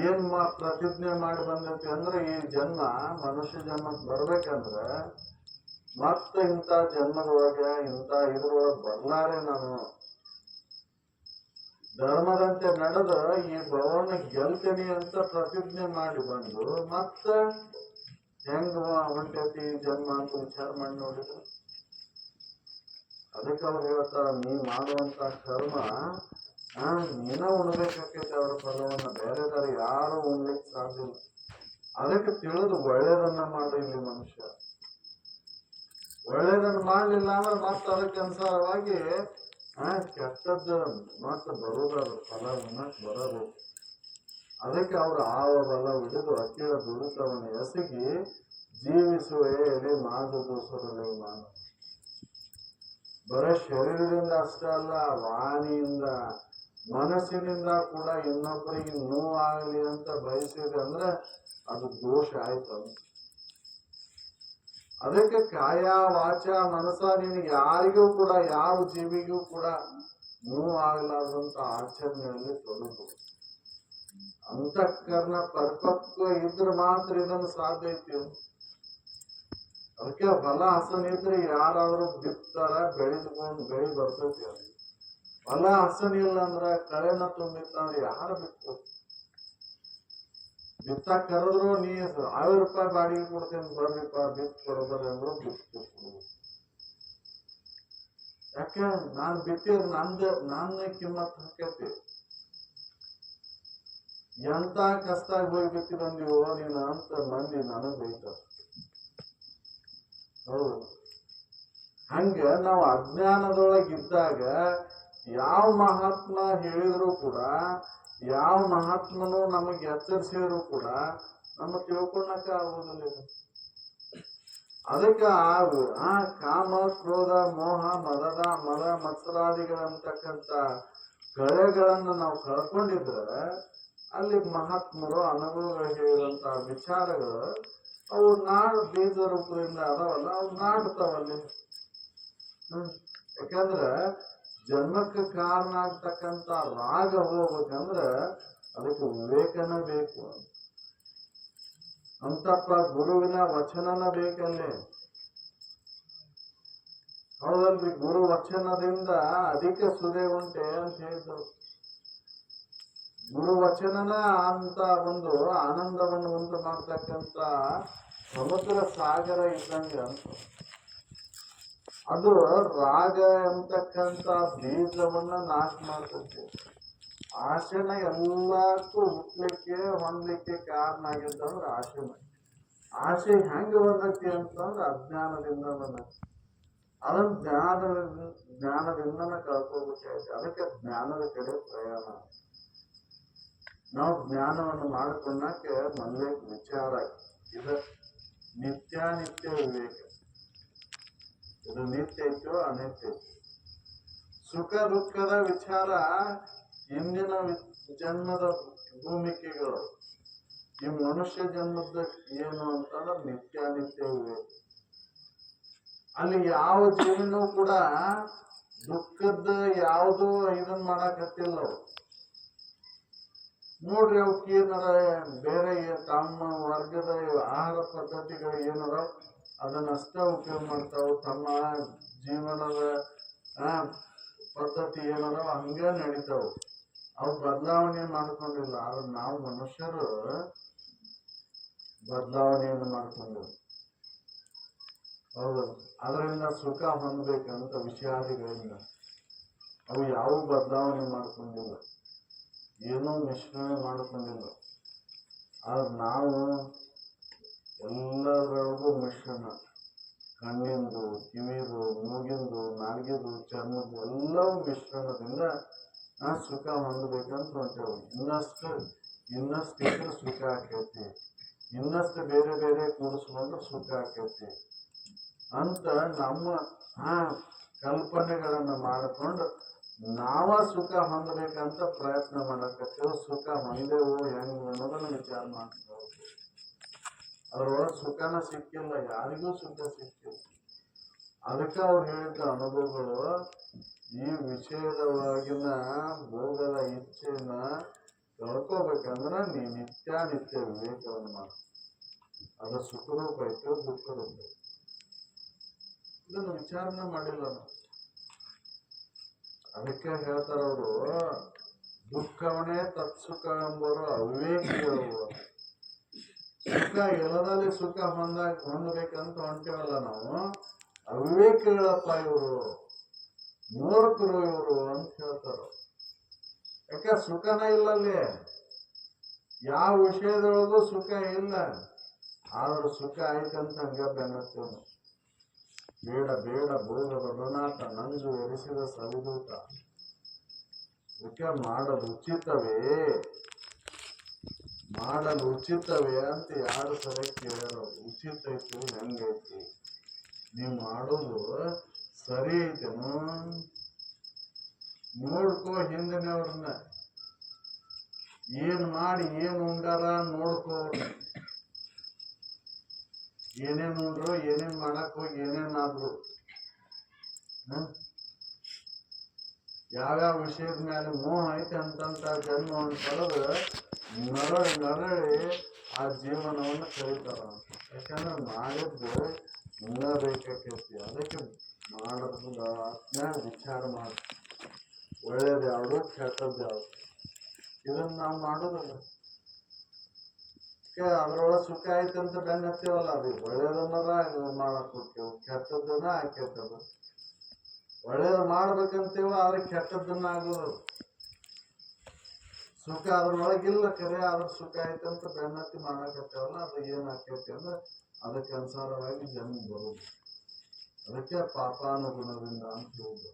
ಏನ್ ಪ್ರತಿಜ್ಞೆ ಮಾಡಿ ಬಂದೈತಿ ಅಂದ್ರೆ ಈ ಜನ್ಮ ಮನುಷ್ಯ ಜನ್ಮಕ್ಕೆ ಬರ್ಬೇಕಂದ್ರೆ ಮತ್ತೆ ಇಂಥ ಜನ್ಮದೊಳಗೆ ಇಂಥ ಇದ್ರೊಳಗೆ ಬರ್ಲಾರೆ ನಾನು ಧರ್ಮದಂತೆ ನಡೆದ ಈ ಭವನ ಗೆಲ್ತೀನಿ ಅಂತ ಪ್ರತಿಜ್ಞೆ ಮಾಡಿ ಬಂದು ಮತ್ತ ಹೆಂಗ ಹೊಂಟೈತಿ ಈ ಜನ್ಮ ಅಂತ ವಿಚಾರ ಮಾಡಿ ನೋಡಿದ್ರು. ಅದಕ್ಕೆ ಅವ್ರು ಹೇಳ್ತಾರ, ನೀ ಮಾಡುವಂತ ಕರ್ಮ ನೀನ ಉಣ್ಬೇಕಾಕೈತಿ ಅವ್ರ ಫಲವನ್ನ, ಬೇರೆದಾರ ಯಾರು ಉಣ್ಲಿಕ್ಕೆ ಸಾಧ್ಯ ಇಲ್ಲ. ಅದಕ್ಕೆ ತಿಳಿದು ಒಳ್ಳೇದನ್ನ ಮಾಡಿ ಇಲ್ಲಿ ಮನುಷ್ಯ ಒಳ್ಳೇದನ್ನ ಮಾಡ್ಲಿಲ್ಲ ಅಂದ್ರೆ ಮತ್ತೆ ಅದಕ್ಕೆ ಅನುಸಾರವಾಗಿ ಕೆಟ್ಟದ್ದು ಮತ್ತೆ ಬರುವುದಾದ್ರು ಫಲ ಉಣ್ಣಕ್ ಬರೋದು. ಅದಕ್ಕೆ ಅವರು ಆವ ಬಲ ಹಿಡಿದು ಅಕ್ಕಿಳ ದುಡಿತವನ್ನು ಎಸಗಿ ಜೀವಿಸುವೆ ಎಡೆ ಮಾದುದು ಸುರಲಿ ಮಾನು. ಬರೀ ಶರೀರದಿಂದ ಅಷ್ಟೇ ಅಲ್ಲ, ವಾಣಿಯಿಂದ ಮನಸ್ಸಿನಿಂದ ಕೂಡ ಇನ್ನೊಬ್ಬರಿಗೆ ನೋವಾಗಲಿ ಅಂತ ಬಯಸಿದೆ ಅಂದ್ರೆ ಅದು ದೋಷ ಆಯ್ತು. ಅದಕ್ಕೆ ಕಾಯ ವಾಚ ಮನಸ ನಿನಗೆ ಯಾರಿಗೂ ಕೂಡ ಯಾವ ಜೀವಿಗೂ ಕೂಡ ನೋವಾಗಲಾರ್ದಂತ ಆಚರಣೆಯಲ್ಲಿ ತೊಡಗು. ಅಂತಃಕರಣ ಪರಿಪಕ್ವ ಇದ್ರೆ ಮಾತ್ರ ಇದನ್ನು ಸಾಧ್ಯ ಐತಿ. ಅದಕ್ಕೆ ಬಲ ಹಸನ ಇದ್ರೆ ಯಾರಾದ್ರೂ ಬಿತ್ತಾರ ಬೆಳಿ ಬರ್ತೈತಿ. ಬಲ ಹಸನ ಇಲ್ಲ ಅಂದ್ರ ಕಳೆನ ತುಂಬಿತ್ತಂದ್ರೆ ಯಾರು ಬಿತ್ತು? ಬಿತ್ತ ಕರೆದ್ರು ನೀ 1000 ರೂಪಾಯಿ ಬಾಡಿಗೆ ಕೊಡ್ತೇನೆ ಬರ್ರಿಪ್ಪ ಬಿತ್ ಕೊಡೋದ್ರಿ ಅಂದ್ರು ಬಿತ್ತು. ಯಾಕೆ ನಾನ್ ಬಿತ್ತಿದ್ ನನ್ನ ಕಿಮ್ಮತ್ ಹಾಕೈತಿ. ಎಂತ ಕಷ್ಟಾಗಿ ಹೋಗಿ ಬಿತ್ತಿ ಬಂದಿವೋ ನೀನು ಅಂತ ಮಂದಿ ನನಗ್ ಬೈತಾರ. ಹೌದು, ಹಂಗ ನಾವು ಅಜ್ಞಾನದೊಳಗಿದ್ದಾಗ ಯಾವ ಮಹಾತ್ಮ ಹೇಳಿದ್ರು ಕೂಡ, ಯಾವ ಮಹಾತ್ಮನು ನಮಗೆ ಎಚ್ಚರಿಸಿದ್ರು ಕೂಡ ನಮ್ಮ ತಿಳ್ಕೊಳ್ಳಕ ಆಗುವುದಿಲ್ಲ. ಅದಕ್ಕೆ ಆ ಕಾಮ ಕ್ರೋಧ ಮೋಹ ಮದ ಮತ್ಸರಾದಿಗಳಂತಕ್ಕಂಥ ಕಳೆಗಳನ್ನು ನಾವು ಕಳ್ಕೊಂಡಿದ್ರೆ ಅಲ್ಲಿ ಮಹಾತ್ಮರು ಅನುಭವಗಳು ಹೇಳಿದಂತ ವಿಚಾರಗಳು ಅವು ಬೀಜ ರೂಪದಿಂದ ಅದಾವಲ್ಲ, ಅವು ನಾಡ್ತಾವಲ್ಲಿ. ಯಾಕಂದ್ರೆ ಜನ್ಮಕ್ಕೆ ಕಾರಣ ಆಗ್ತಕ್ಕಂಥ ರಾಗ ಹೋಗ್ಬೇಕಂದ್ರೆ ಅದಕ್ಕೆ ವಿವೇಕನ ಬೇಕು. ಅಂತಪ್ಪ ಗುರುವಿನ ವಚನನ ಬೇಕಲ್ಲಿ. ಹೌದಲ್ರಿ, ಗುರು ವಚನದಿಂದ ಅಧಿಕ ಸುದೆ ಉಂಟೆ ಅಂತ ಹೇಳಿದ್ರು. ಗುರು ವಚನನ ಅಂತ ಒಂದು ಆನಂದವನ್ನು ಉಂಟು ಮಾಡ್ತಕ್ಕಂಥ ಸಮುದ್ರ ಸಾಗರ ಇದ್ದಂಗೆ ಅಂತ. ಅದು ರಾಗ ಎಂತಕ್ಕಂಥ ಬೀಜವನ್ನ ನಾಶ ಮಾಡ್ತೈತಿ. ಆಶೆನ ಎಲ್ಲಕ್ಕೂ ಹುಟ್ಲಿಕ್ಕೆ ಹೊಂದಲಿಕ್ಕೆ ಕಾರಣ ಆಗಿತ್ತಂದ್ರೆ ಆಶೆನ. ಆಶೆ ಹೆಂಗೆ ಬಂದೈತಿ ಅಂತಂದ್ರೆ ಅಜ್ಞಾನದಿಂದ ಬಂದೈತಿ. ಅದನ್ನ ಜ್ಞಾನದಿಂದನೇ ಕಳ್ಕೋಬೇಕಾಯ್ತು. ಅದಕ್ಕೆ ಜ್ಞಾನದ ಕಡೆ ಪ್ರಯಾಣ. ನಾವು ಜ್ಞಾನವನ್ನು ಮಾಡಿಕೊಂಡಕ್ಕೆ ಮೊದಲೇ ವಿಚಾರ ಇದು ನಿತ್ಯಾನಿತ್ಯ ವಿವೇಕ. ಇದು ನಿತ್ಯ ಐತೋ ಅನಿತ್ಯ ಐತಿ. ಸುಖ ದುಃಖದ ವಿಚಾರ ಇಂದಿನ ಜನ್ಮದ ಭೂಮಿಕೆಗಳು. ಈ ಮನುಷ್ಯ ಜನ್ಮದ ಏನು ಅಂತಂದ್ರೆ ನಿತ್ಯಾನಿತ್ಯ ವಿವೇಕ. ಅಲ್ಲಿ ಯಾವ ಜೀವನೂ ಕೂಡ ದುಃಖದ ಯಾವುದು ಇದನ್ ಮಾಡಕತ್ತಿಲ್ಲ ಅವ್ರು. ನೋಡ್ರಿ, ಅವಕ್ಕೆ ಏನಾರ ಬೇರೆ ತಮ್ಮ ವರ್ಗದ ಆಹಾರ ಪದ್ಧತಿಗಳು ಏನಾರ ಅದನ್ನಷ್ಟ ಉಪಯೋಗ ಮಾಡ್ತಾವ. ತಮ್ಮ ಜೀವನದ ಪದ್ಧತಿ ಏನಾರ ಹಂಗ ನಡೀತಾವ. ಅವು ಬದಲಾವಣೆ ಮಾಡ್ಕೊಂಡಿಲ್ಲ. ಆದ್ರೆ ನಾವು ಮನುಷ್ಯರು ಬದಲಾವಣೆಯನ್ನು ಮಾಡ್ಕೊಂಡಿಲ್ಲ. ಹೌದು, ಅದರಿಂದ ಸುಖ ಹೊಂದಬೇಕಂತ ವಿಷಯಾದಿಗಳಿಂದ ಅವು ಯಾವ ಬದಲಾವಣೆ ಮಾಡ್ಕೊಂಡಿಲ್ಲ, ಏನೋ ಮಿಶ್ರಣ ಮಾಡ್ಕೊಂಡಿಲ್ಲ. ಆದ್ರೆ ನಾವು ಎಲ್ಲದರೊಳಗೂ ಮಿಶ್ರಣ, ಕಣ್ಣಿಂದು, ಕಿವಿದು, ಮೂಗಿಂದು, ನಾಲ್ಗಿದು, ಚರ್ಮದ ಎಲ್ಲವೂ ಮಿಶ್ರಣದಿಂದ ಸುಖ ಹೊಂದಬೇಕಂತ ಹೊಂಟೇವು. ಇನ್ನಷ್ಟು ಇದ್ರೆ ಸುಖ ಆಕೈತಿ, ಇನ್ನಷ್ಟು ಬೇರೆ ಬೇರೆ ಕೂಡಿಸ್ಕೊಂಡ್ರೆ ಸುಖ ಆಕೈತಿ ಅಂತ ನಮ್ಮ ಕಲ್ಪನೆಗಳನ್ನ ಮಾಡಿಕೊಂಡು ನಾವ ಸುಖ ಹೊಂದಬೇಕಂತ ಪ್ರಯತ್ನ ಮಾಡಕತ್ತೇವೆ. ಸುಖ ಹೊಂದೇವು ಹೆಂಗ್ ಅನ್ನೋದನ್ನ ವಿಚಾರ ಮಾಡ್ತೇವೆ. ಅದ್ರೊಳಗೆ ಸುಖನ ಸಿಕ್ಕಿಲ್ಲ, ಯಾರಿಗೂ ಸುಖ ಸಿಕ್ಕಿಲ್ಲ. ಅದಕ್ಕೆ ಅವ್ರು ಹೇಳಿದ ಅನುಭವಗಳು ಈ ವಿಷಯದೊಳಗಿನ ಭೋಗದ ಇಚ್ಛೆನ ಕಳ್ಕೋಬೇಕಂದ್ರೆ ನೀ ನಿತ್ಯ ವಿವೇಕವನ್ನು ಮಾಡ. ಅದು ಸುಖರೂಪ ಐತೆ, ದುಃಖರೂಪ ಐತೆ, ಇದನ್ನು ವಿಚಾರಣೆ ಮಾಡಿಲ್ಲ ನಾವು. ಅದಕ್ಕೆ ಹೇಳ್ತಾರ ಅವರು, ದುಃಖವನ್ನೇ ತತ್ಸುಖ ಎಂಬರು ಅವಿವೇಕಿಗಳು. ಸುಖ ಎಲ್ಲದಲ್ಲಿ ಸುಖ ಹೊಂದಬೇಕಂತ ಹೊಂಟೇವಲ್ಲ ನಾವು, ಅವಿವೇಕಿಗಳಪ್ಪ ಇವರು, ಮೂರ್ಖರು ಇವರು ಅಂತ ಹೇಳ್ತಾರ. ಯಾಕೆ ಸುಖನ ಇಲ್ಲಲ್ಲಿ, ಯಾವ ವಿಷಯದೊಳಗೂ ಸುಖ ಇಲ್ಲ. ಆದ್ರೂ ಸುಖ ಆಯ್ತಂತ ಹಂಗ ಬೆನ್ನತ್ತೇವೆ. ಬೇಡ ಬೇಡ ಭೋಗದ ಋಣಾಟ ನಂಜು ಎರಿಸಿದ ಸವಿದೂಟ. ಅದಕ್ಕೆ ಮಾಡಲು ಉಚಿತವೇ ಅಂತ ಯಾರು ಸರಿ ಕೇಳ್ಯಾರ. ಉಚಿತ ಐತಿ, ಹೆಂಗೈತಿ, ನೀವು ಮಾಡೋದು ಸರಿ ಐತೇನು ನೋಡ್ಕೋ. ಹಿಂದಿನವ್ರನ್ನ ಏನ್ ಮಾಡಿ ಏನ್ ಉಂಡಾರ ನೋಡ್ಕೋ. ಏನೇನ್ ಉಂಡ್ರು, ಏನೇನ್ ಮಾಡಕ್ ಹೋಗಿ ಏನೇನಾದ್ರು, ಯಾವ್ಯಾವ ವಿಷಯದ ಮೇಲೆ ಮೋಹ ಐತೆ ಅಂತಂತ ಜನ್ಮವನ್ನು ಪಡೆದು ನರಳಿ ಆ ಜೀವನವನ್ನು ಕರೀತಾರ. ಯಾಕಂದ್ರೆ ಮಾಡಿದ್ದು ಉಣ್ಣಬೇಕಾಕೈತಿ. ಅದಕ್ಕೆ ಮಾಡೋದ್ರಿಂದ ಆತ್ಮ್ಯಾಗ ವಿಚಾರ ಮಾಡಿ, ಒಳ್ಳೇದು ಯಾವುದು, ಕೆಟ್ಟದ್ದು ಯಾವುದು, ಇದನ್ನ ನಾವು ಮಾಡೋದಲ್ಲ. ಅದ್ರೊಳಗೆ ಸುಖ ಐತಂತ ಬೆನ್ನ ಹತ್ತೇವಲ್ಲ, ಅದು ಒಳ್ಳೇದನ್ನ ಮಾಡಕ್ ಹೋಗ್ತೇವೆ, ಕೆಟ್ಟದ್ದನ್ನ ಆಕೇತದ. ಒಳ್ಳೇದು ಮಾಡ್ಬೇಕಂತೇವ, ಆದ್ರೆ ಕೆಟ್ಟದ್ದನ್ನ ಆಗೋದು. ಸುಖ ಅದ್ರೊಳಗಿಲ್ಲ ಕರೆ, ಆದ್ರೆ ಸುಖ ಐತಂತ ಬೆನ್ನ ಹತ್ತಿ ಮಾಡಕತ್ತೇವಲ್ಲ, ಅದು ಏನ್ ಆಕೈತಿ ಅಂದ್ರೆ ಅದಕ್ಕೆ ಅನುಸಾರವಾಗಿ ಜನ್ಮ ಬರುದು. ಅದಕ್ಕೆ ಪಾಪಾನುಗುಣದಿಂದ ಅಂತ ಹೇಳುದು.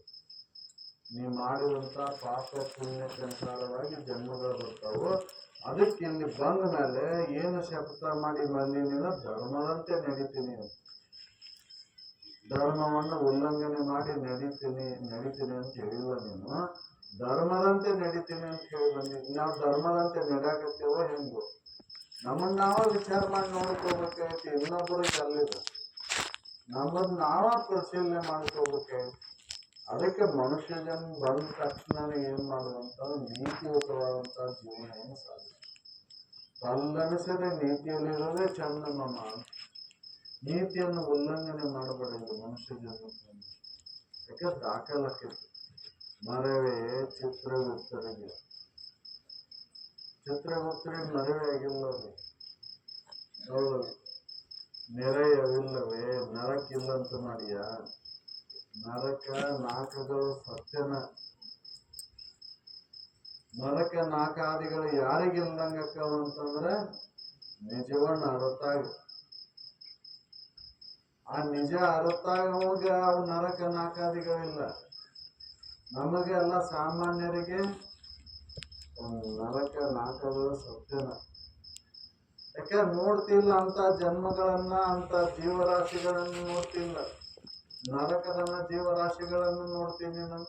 ನೀವು ಮಾಡಿದಂತ ಪಾಪ ಪುಣ್ಯಕ್ಕೆ ಅನುಸಾರವಾಗಿ ಜನ್ಮಗಳು ಬರ್ತಾವು. ಅದಕ್ಕೆ ಇಲ್ಲಿ ಬಂದ ಮೇಲೆ ಏನು ಶಪಥ ಮಾಡಿ ಬಂದಿನ ಧರ್ಮದಂತೆ ನಡೀತೀನಿ, ಧರ್ಮವನ್ನು ಉಲ್ಲಂಘನೆ ಮಾಡಿ ನಡೀತೀನಿ ಅಂತ ಹೇಳಿಲ್ಲ. ನೀನು ಧರ್ಮದಂತೆ ನಡೀತೀನಿ ಅಂತ ಹೇಳಿ ಬಂದಿದ್ದೀನಿ. ನಾವು ಧರ್ಮದಂತೆ ನಡ್ಯಾಕತ್ತೇವೋ ಹೆಂಗು ನಮ್ಮನ್ನ ನಾವ ವಿಚಾರ ಮಾಡಿ ನೋಡ್ಕೋಬೇಕಾಯ್ತು. ಇನ್ನೊಬ್ಬರಿಗೆ ಅಲ್ಲಿದೆ, ನಮ್ಮನ್ನ ನಾವ ಪರಿಶೀಲನೆ ಮಾಡ್ಕೋಬೇಕಾಯ್ತು. ಅದಕ್ಕೆ ಮನುಷ್ಯ ಜನ್ಮ ಬಂದ ತಕ್ಷಣ ಏನ್ ಮಾಡುವಂತ ನೀತಿಯುತವಾದಂತಹ ಜೀವನವನ್ನು ಸಾಧಿಸ. ತಲ್ಲನಿಸದೆ ನೀತಿಯಲ್ಲಿರೋದೇ ಚಂದ ಮಮ. ನೀತಿಯನ್ನು ಉಲ್ಲಂಘನೆ ಮಾಡಬಾರದು ಮನುಷ್ಯ ಜನ್ಮಕ್ಕೆ. ಯಾಕೆ ದಾಖಲಾಕೈತಿ. ಮರವೇ ಚಿತ್ರಗುಪ್ತರಿಗೆ ಮರವೇ ಆಗಿಲ್ಲ. ಹೌದು, ನೆರೆಯವಿಲ್ಲವೇ ನರಕ್ಕಿಲ್ಲಂತ ಮಾಡಿಯ. ನರಕ ನಾಕಗಳು ಸತ್ಯನ. ನರಕ ನಾಕಾದಿಗಳು ಯಾರಿಗಿಲ್ದಂಗಕ್ಕವ ಅಂತಂದ್ರೆ ನಿಜವನ್ನ ಅರತಾಗ. ಆ ನಿಜ ಅರತಾಗ ಹೋಗಿ ಅವು ನರಕ ನಾಕಾದಿಗಳಿಲ್ಲ. ನಮಗೆ ಎಲ್ಲ ಸಾಮಾನ್ಯರಿಗೆ ನರಕ ನಾಕಗಳು ಸತ್ಯನ. ಯಾಕೆ ನೋಡ್ತಿಲ್ಲ ಅಂತ ಜನ್ಮಗಳನ್ನ, ಅಂತ ಜೀವರಾಶಿಗಳನ್ನು ನೋಡ್ತಿಲ್ಲ. ನರಕದನ್ನ ಜೀವರಾಶಿಗಳನ್ನು ನೋಡ್ತೀನಿ ನಾನು.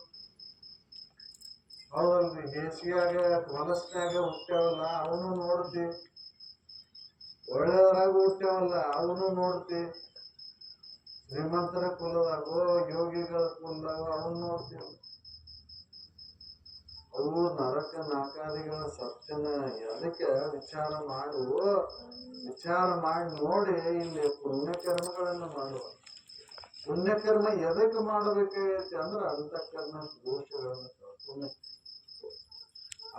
ಹೌದಲ್ರಿ, ಬೇಸಿಗೆಯಾಗ ಹೊಲಸ್ನ್ಯಾಗ ಹುಟ್ಟ್ಯಾವಲ್ಲ ಅವನು ನೋಡ್ತಿ, ಒಳ್ಳೆಯದ್ರಾಗ ಹುಟ್ಟ್ಯಾವಲ್ಲ ಅವನು ನೋಡ್ತಿ, ಶ್ರೀಮಂತರ ಕುಲದಾಗೋ ಯೋಗಿಗಳ ಕುಲದಾಗೋ ಅವನು ನೋಡ್ತೀವಿ. ಅವು ನರಕ ನಾಕಾದಿಗಳ ಸತ್ಯನ. ಅದಕ್ಕೆ ವಿಚಾರ ಮಾಡಿ ನೋಡಿ ಇಲ್ಲಿ ಪುಣ್ಯಕರ್ಮಗಳನ್ನು ಮಾಡುವ. ಪುಣ್ಯಕರ್ಮ ಎದಕ್ಕೆ ಮಾಡಬೇಕಾಗೈತಿ ಅಂದ್ರೆ ಅಂತಃಕರಣ ದೋಷಗಳನ್ನು